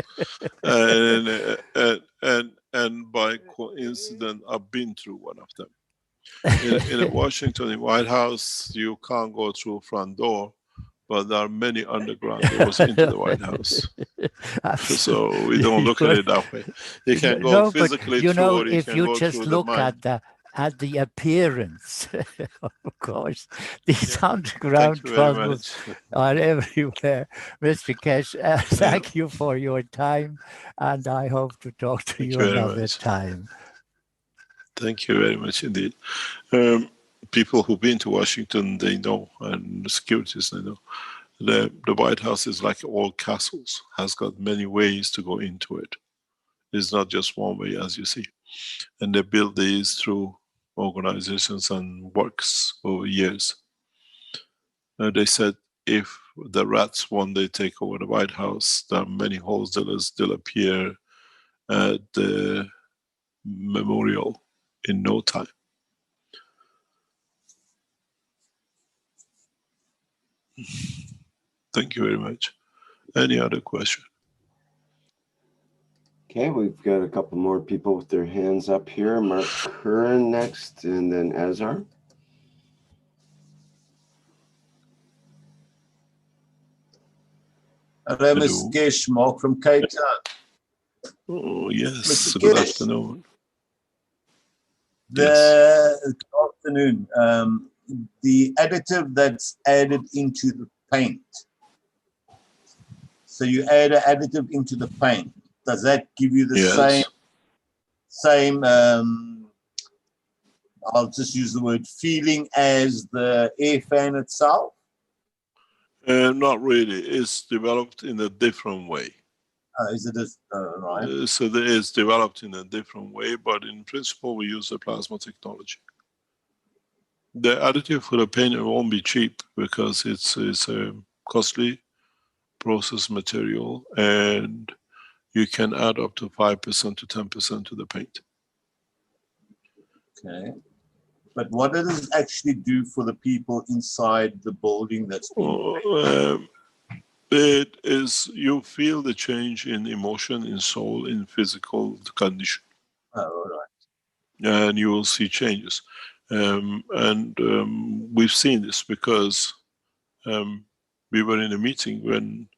And by coincidence, I've been through one of them. In Washington, in White House, you can't go through front door, but there are many underground doors into the White House. So we don't look at it that way. You can go No, but physically you through, know, or you if can you go just through the look mind. at the appearance, of course, these Yeah. underground Thank you very tunnels much. are everywhere. Mr. Kesh, thank you for your time, and I hope to talk to Thank you you very another much. time. Thank you very much indeed. People who've been to Washington, they know, and the securities, they know. The White House is like all castles, has got many ways to go into it. It's not just one way, as you see. And they build these through organizations and works over years. They said if the rats one day take over the White House, there are many holes that will still appear at the memorial in no time. Thank you very much. Any other question? Okay, we've got a couple more people with their hands up here. Mark Curran next, and then Azar. Hello, Mr. Hello. Gish, Mark from Cape Town. Oh, yes. Mr. Good Gish. afternoon. Good afternoon. The additive that's added into the paint. So you add an additive into the paint. Does that give you the same I'll just use the word feeling as the air fan itself? Not really. It's developed in a different way. Is it right? So it's developed in a different way, but in principle, we use the plasma technology. The additive for the paint won't be cheap because it's a costly process material, and you can add up to 5% to 10% to the paint. Okay. But what does it actually do for the people inside the building that's being painted? It is, you feel the change in emotion, in soul, in physical condition. Oh, all right. And you will see changes. We've seen this because we were in a meeting when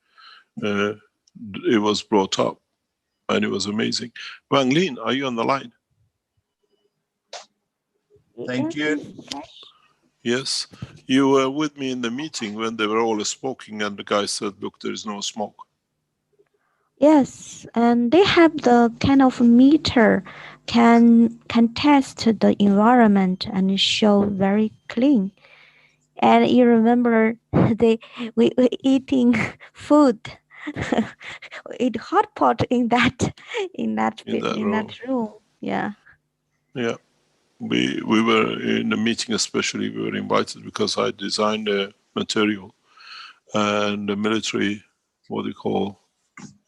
it was brought up, and it was amazing. Wang Lin, are you on the line? Thank you. Yes. You were with me in the meeting when they were all smoking, and the guy said, look, there is no smoke. Yes, and they have the kind of meter can test the environment and show very clean. And you remember we were eating food, eat hot pot in that room. Yeah. Yeah. We were in the meeting, especially we were invited because I designed the material, and the military, what they call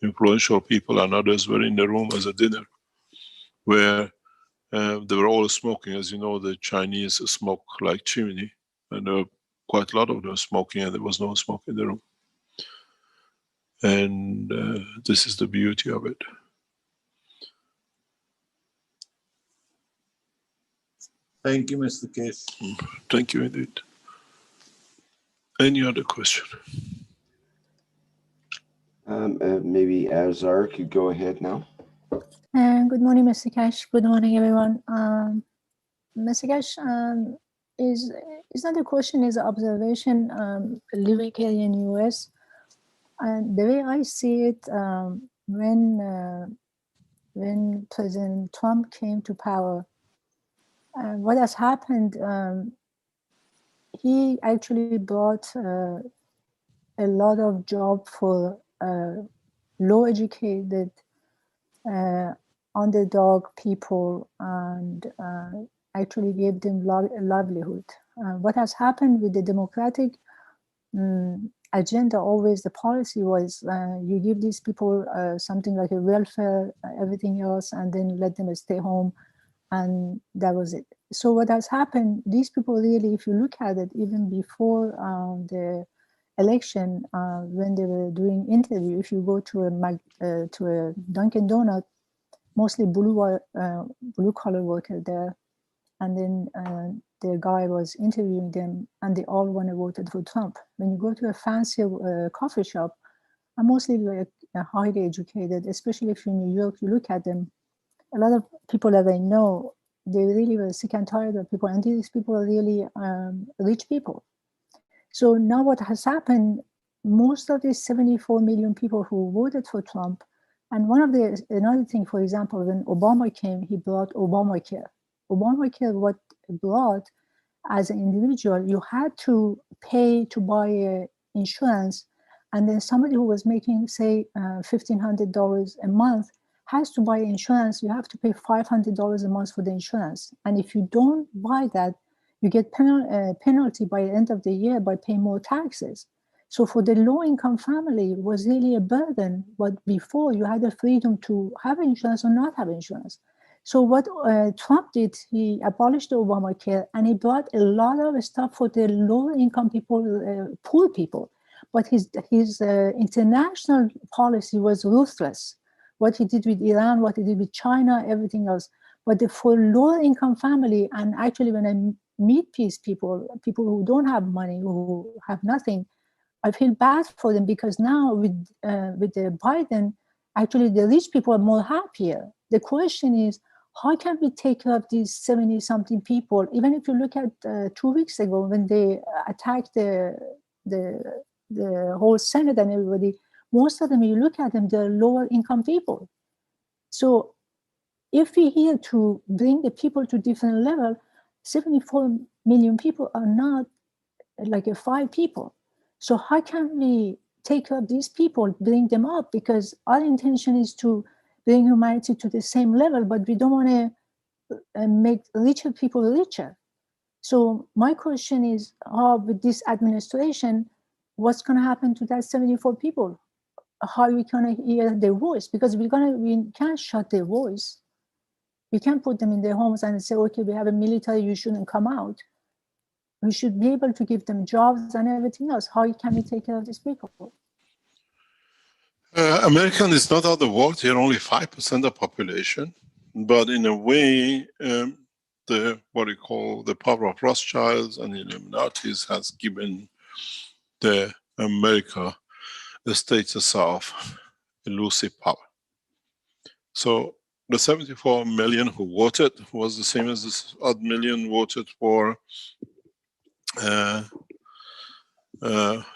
influential people and others were in the room as a dinner where they were all smoking. As you know, the Chinese smoke like chimney, and there were quite a lot of them smoking, and there was no smoke in the room. And this is the beauty of it. Thank you, Mr. Case. Thank you indeed. Any other question? Maybe Azar could go ahead now. Good morning, Mr. Cash. Good morning, everyone. Mr. Cash, is not a question, is an observation living here in US. And the way I see it, when President Trump came to power, what has happened, he actually brought a lot of job for low educated underdog people, and actually gave them livelihood. What has happened with the Democratic agenda, always the policy was you give these people something like a welfare, everything else, and then let them stay home, and that was it. So what has happened, these people really, if you look at it, even before the election, when they were doing interview, if you go to a Dunkin' Donut, mostly blue collar worker there, and then the guy was interviewing them, and they all want to vote for Trump. When you go to a fancy coffee shop, and mostly like highly educated, especially if you're in New York, you look at them. A lot of people that I know, they really were sick and tired of people, and these people are really rich people. So now what has happened, most of these 74 million people who voted for Trump, and another thing, for example, when Obama came, he brought Obamacare. Obamacare, what it brought, as an individual, you had to pay to buy insurance, and then somebody who was making, say, $1,500 a month has to buy insurance. You have to pay $500 a month for the insurance, and if you don't buy that, you get penalty by the end of the year by paying more taxes. So for the low-income family, it was really a burden. But before, you had the freedom to have insurance or not have insurance. So what Trump did, he abolished the Obamacare, and he brought a lot of stuff for the lower-income people, poor people. But his international policy was ruthless. What he did with Iran, what he did with China, everything else. But for lower-income family, and actually when I meet people who don't have money, who have nothing, I feel bad for them, because now with the Biden, actually the rich people are more happier. The question is, how can we take care of these 70-something people? Even if you look at 2 weeks ago when they attacked the whole Senate and everybody, most of them, you look at them, they're lower income people. So if we're here to bring the people to different level, 74 million people are not like 5 people. So how can we take care of these people, bring them up? Because our intention is to bring humanity to the same level, but we don't want to make richer people richer. So my question is, with this administration, what's going to happen to that 74 people? How are we going to hear their voice? Because we can't shut their voice. We can't put them in their homes and say, okay, we have a military, you shouldn't come out. We should be able to give them jobs and everything else. How can we take care of these people? American is not out of the world. They're only 5% of the population. But in a way, what we call the power of Rothschilds and Illuminatis has given the America the status of elusive power. So the 74 million who voted was the same as this odd million voted for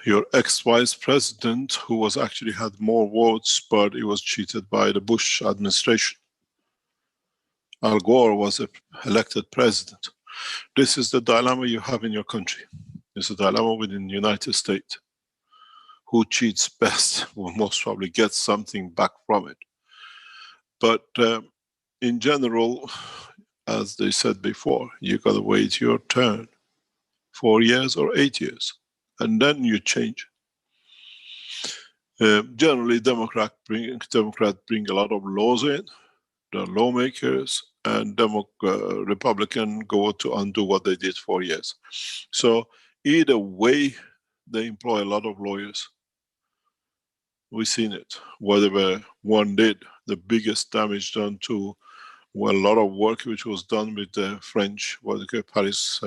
your ex-vice president, who was actually had more votes, but he was cheated by the Bush administration. Al Gore was elected president. This is the dilemma you have in your country. It's a dilemma within the United States. Who cheats best will most probably get something back from it. But in general, as they said before, you got to wait your turn, 4 years or 8 years, and then you change. Generally, Democrats bring a lot of laws in, the lawmakers, and Republican go to undo what they did 4 years. So either way, they employ a lot of lawyers. We've seen it. Whatever one did, the biggest damage done to a lot of work which was done with the French, what they call Paris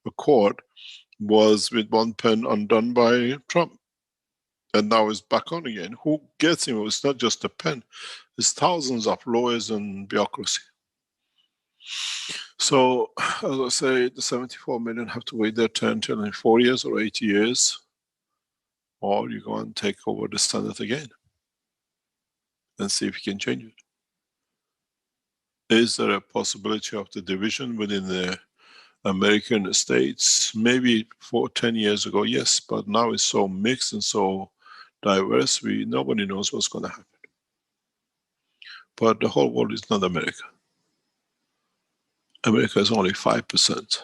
Accord, was with one pen undone by Trump. And now it's back on again. Who gets him? It's not just a pen. It's thousands of lawyers and bureaucracy. So, as I say, the 74 million have to wait their turn till in 4 years or 8 years, or you go and take over the Senate again and see if you can change it. Is there a possibility of the division within the American states? Maybe 10 years ago, yes, but now it's so mixed and so diverse, nobody knows what's going to happen. But the whole world is not America. America is only 5%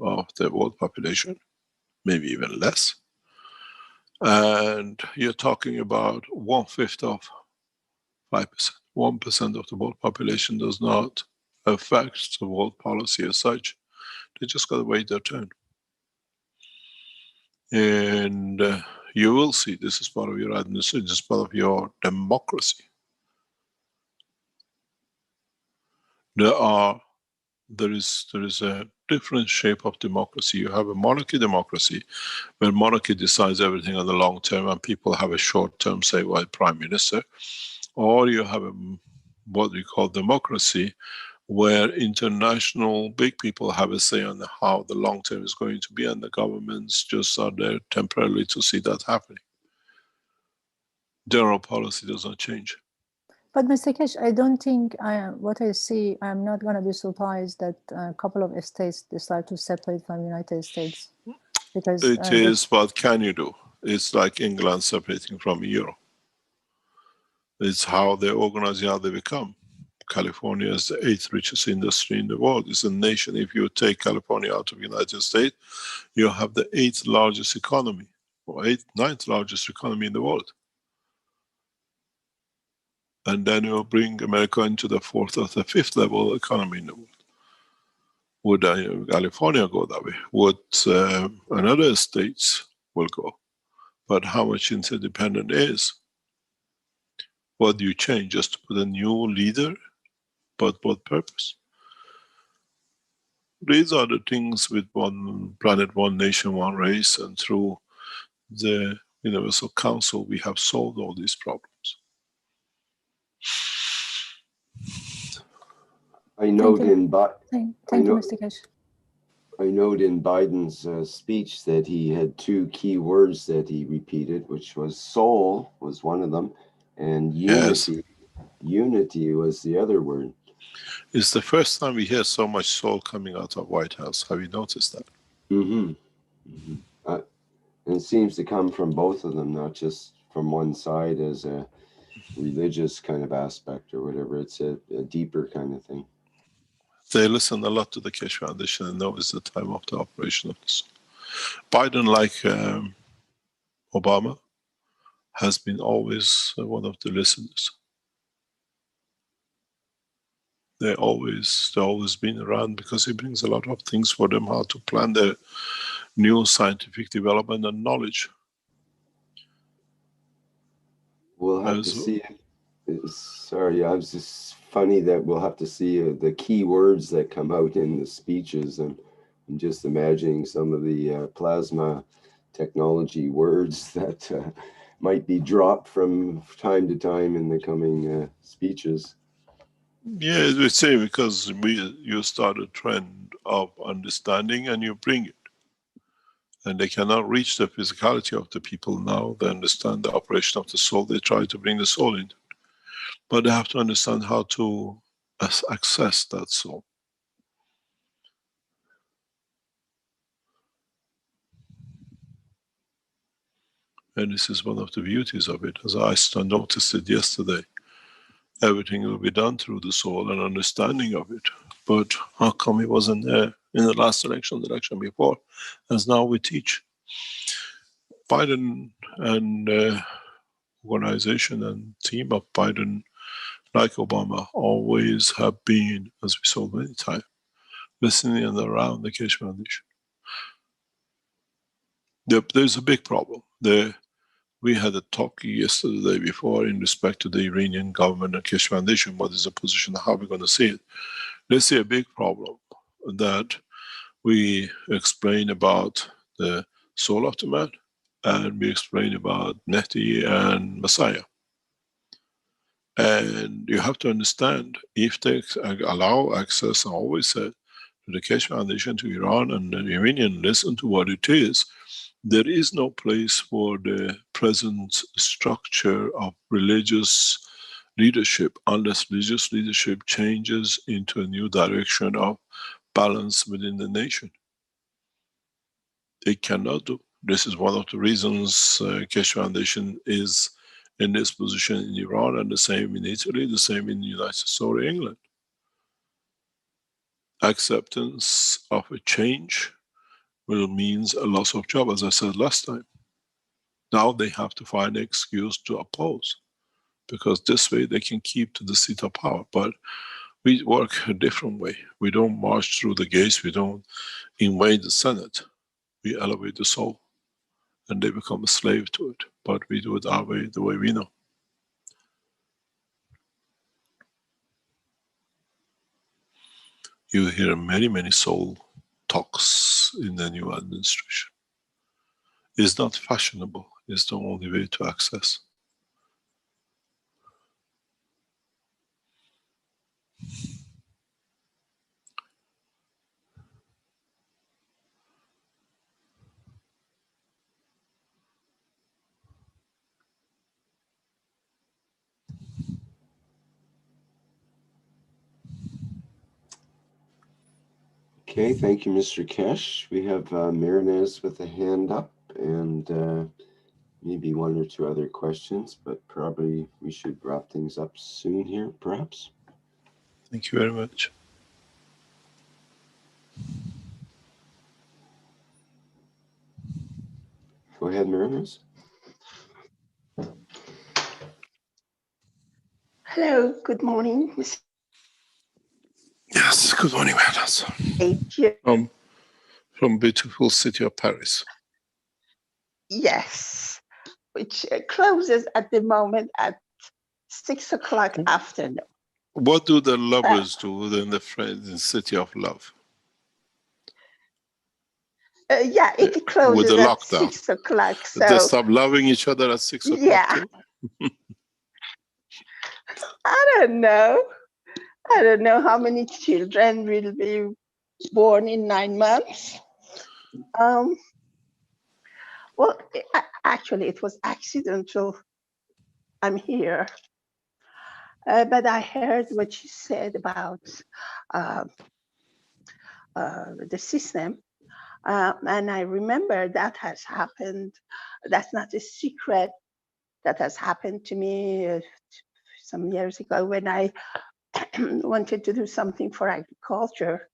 of the world population, maybe even less. And you're talking about 1/5 of 5%. 1% of the world population does not affect the world policy as such. They just got to wait their turn. And you will see this is part of your administration, this is part of your democracy. There are there is a different shape of democracy. You have a monarchy democracy, where monarchy decides everything on the long term and people have a short term say by prime minister, or you have what we call democracy, where international big people have a say on how the long term is going to be, and the governments just are there temporarily to see that happening. General policy does not change. But Mr. Kesh, I don't think what I see, I'm not going to be surprised that a couple of states decide to separate from the United States. Because it is, what can you do? It's like England separating from Europe. It's how they organize, how they become. California is the 8th richest industry in the world. It's a nation. If you take California out of the United States, you have the 8th largest economy, or 9th largest economy in the world. And then you bring America into the 4th or the 5th level economy in the world. Would California go that way? Would another states will go? But how much interdependent is? What do you change? Just to put a new leader? But what purpose? These are the things with one planet, one nation, one race, and through the Universal Council, we have solved all these problems. I note in Thank you, Mr. Kesh. I note in Biden's speech that he had 2 key words that he repeated, which was soul was one of them, and unity. Yes. Unity was the other word. It's the first time we hear so much soul coming out of White House. Have you noticed that? Mm-hmm. Mm-hmm. And it seems to come from both of them, not just from one side as a religious kind of aspect or whatever. It's a deeper kind of thing. They listen a lot to the Keshe Foundation and know it's the time of the operation of this. Biden, like Obama, has been always one of the listeners. They've always been around because he brings a lot of things for them, how to plan their new scientific development and knowledge. We'll have to see. Sorry, I was just funny that we'll have to see the key words that come out in the speeches, and I'm just imagining some of the plasma technology words that might be dropped from time to time in the coming speeches. Yeah, as we say, because you start a trend of understanding and you bring it. And they cannot reach the physicality of the people now. They understand the operation of the soul. They try to bring the soul into it. But they have to understand how to access that soul. And this is one of the beauties of it. As I noticed it yesterday, everything will be done through the soul and understanding of it. But how come it wasn't there in the last election, the election before, as now we teach? Biden and organization and team of Biden, like Obama, always have been, as we saw many times, listening and around the Keshe Foundation. There's a big problem. We had a talk yesterday, the day before, in respect to the Iranian government and Keshe Foundation. What is the position? How are we going to see it? Let's see a big problem that we explain about the soul of the man, and we explain about Mehdi and Messiah. And you have to understand, if they allow access, I always said, to the Keshe Foundation, to Iran, and the Iranian listen to what it is, there is no place for the present structure of religious leadership unless religious leadership changes into a new direction of balance within the nation. It cannot do. This is one of the reasons Keshe Foundation is in this position in Iran, and the same in Italy, the same in the United States or England. Acceptance of a change will means a loss of job, as I said last time. Now they have to find an excuse to oppose, because this way they can keep to the seat of power. But we work a different way. We don't march through the gates. We don't invade the Senate. We elevate the soul, and they become a slave to it. But we do it our way, the way we know. You hear many, many soul talks in the new administration. It's not fashionable. It's the only way to access. Okay, thank you, Mr. Kesh. We have Marinez with a hand up and maybe one or two other questions, but probably we should wrap things up soon here, perhaps. Thank you very much. Go ahead, Marinez. Hello, good morning. Yes, good morning, Marinez. Thank you. From beautiful city of Paris. Yes, which closes at the moment at 6 o'clock afternoon. What do the lovers do in the friends in City of Love? Yeah, it closes with the at lockdown. 6 o'clock. So They stop loving each other at 6 o'clock yeah, too? I don't know. I don't know how many children will be born in 9 months. Well, actually, it was accidental. I'm here. But I heard what she said about the system. And I remember that has happened. That's not a secret. That has happened to me some years ago when I wanted to do something for agriculture,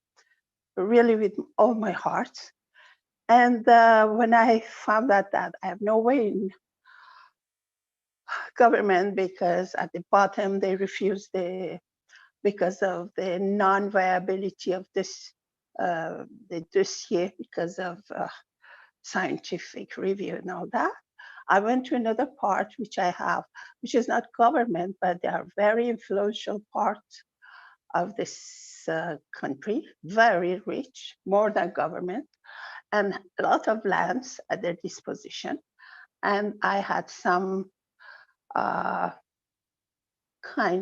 really with all my heart. And when I found out that I have no way in government because at the bottom they refused because of the non-viability of this the dossier because of scientific review and all that. I went to another part which I have, which is not government, but they are very influential part of this country, very rich, more than government, and a lot of lands at their disposition. And I had some kind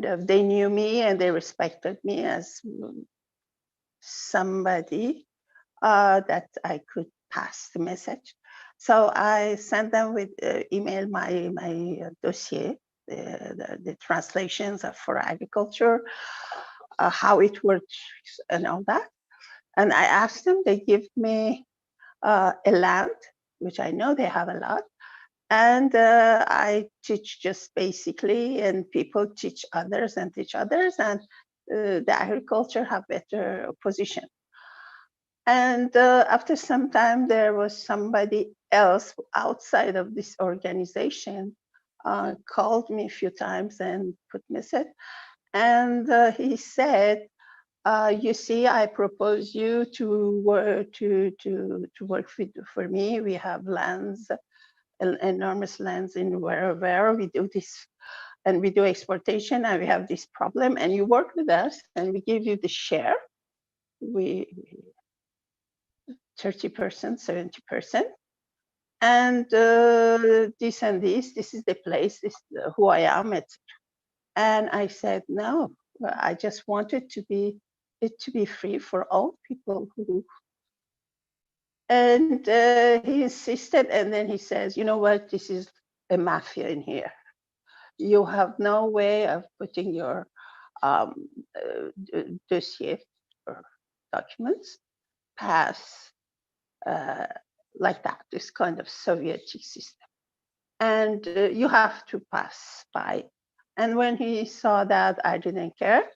of, they knew me and they respected me as somebody that I could pass the message. So I sent them with email my dossier, the translations for agriculture, how it works and all that. And I asked them, they give me a land, which I know they have a lot. And I teach just basically, and people teach others and teach others, and the agriculture have better position. And after some time, there was somebody else outside of this organization called me a few times and put message. And he said, you see, I propose you to work for me. We have lands, enormous lands in where we do this, and we do exportation, and we have this problem, and you work with us, and we give you the share. We 30%, 70%, and this and this is the place, this is who I am, etc. And I said, no, I just wanted it to be free for all people who. And he insisted, and then he says, you know what, this is a mafia in here. You have no way of putting your dossier or documents pass like that, this kind of Soviet system. And you have to pass by. And when he saw that I didn't care,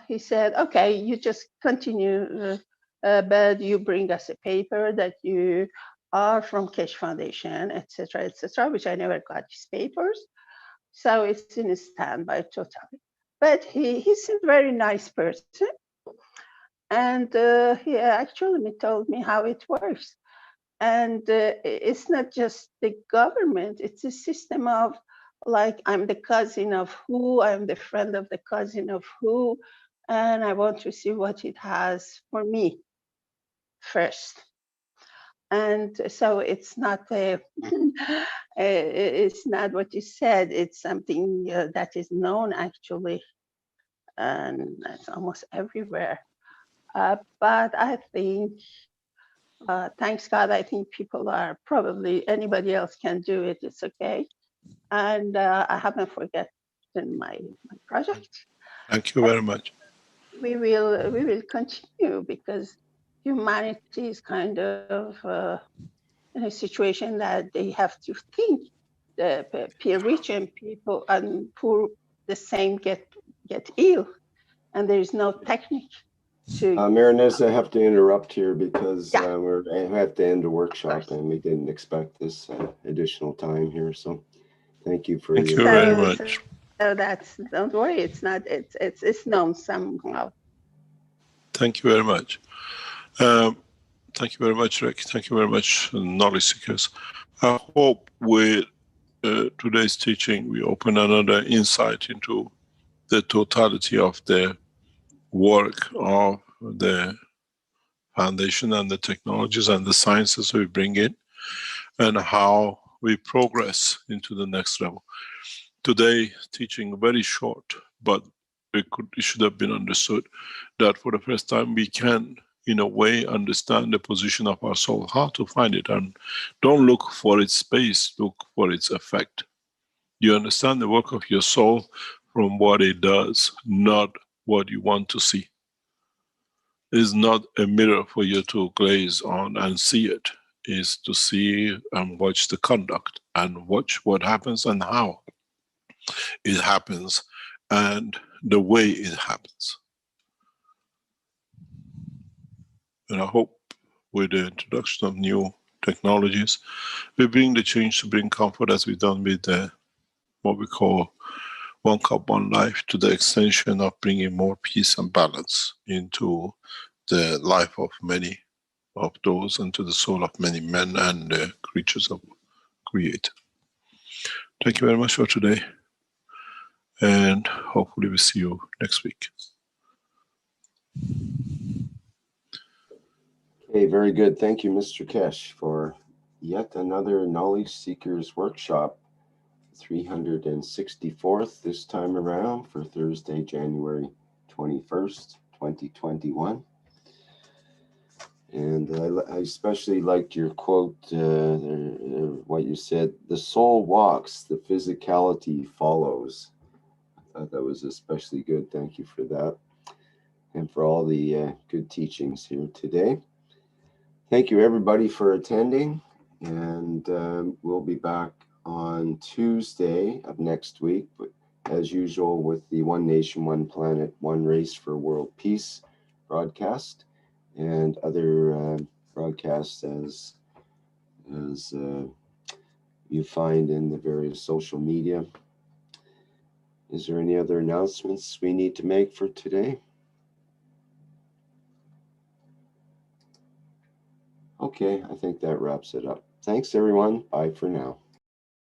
he said, okay, you just continue, but you bring us a paper that you are from Keshe Foundation, etc., which I never got these papers. So it's in a standby totally. But he's a very nice person. And he actually told me how it works. And it's not just the government, it's a system of like, I'm the cousin of who, I'm the friend of the cousin of who, and I want to see what it has for me first. And so it's not it's not what you said. It's something that is known actually, and it's almost everywhere. But I think, thanks God, I think people are probably, anybody else can do it. It's okay. And I haven't forgotten my project. Thank you very much. We will continue because humanity is kind of in a situation that they have to think. The rich and people and poor the same get ill, and there is no technique to. Marinez, I have to interrupt here because Yeah. we have to end a workshop and we didn't expect this additional time here. So thank you for Thank your you very much. So that's, don't worry, it's not, it's known somehow. Thank you very much. Thank you very much, Rick. Thank you very much, knowledge seekers. I hope with today's teaching, we open another insight into the totality of the work of the foundation and the technologies and the sciences we bring in, and how we progress into the next level. Today, teaching very short, but it should have been understood that for the first time we can, in a way, understand the position of our soul, how to find it, and don't look for its space, look for its effect. You understand the work of your soul from what it does, not what you want to see. It is not a mirror for you to glaze on and see it. It is to see and watch the conduct and watch what happens and how it happens and the way it happens. And I hope with the introduction of new technologies, we bring the change to bring comfort as we've done with what we call One Cup, One Life, to the extension of bringing more peace and balance into the life of many of those and to the soul of many men and the creatures of Creator. Thank you very much for today, and hopefully we'll see you next week. Okay, very good. Thank you, Mr. Kesh, for yet another Knowledge Seekers Workshop, 364th this time around for Thursday, January 21st, 2021. And I especially liked your quote, what you said, the soul walks, the physicality follows. I thought that was especially good. Thank you for that. And for all the good teachings here today. Thank you, everybody, for attending. And we'll be back on Tuesday of next week, but as usual, with the One Nation, One Planet, One Race for World Peace broadcast and other broadcasts as you find in the various social media. Is there any other announcements we need to make for today? Okay, I think that wraps it up. Thanks, everyone. Bye for now.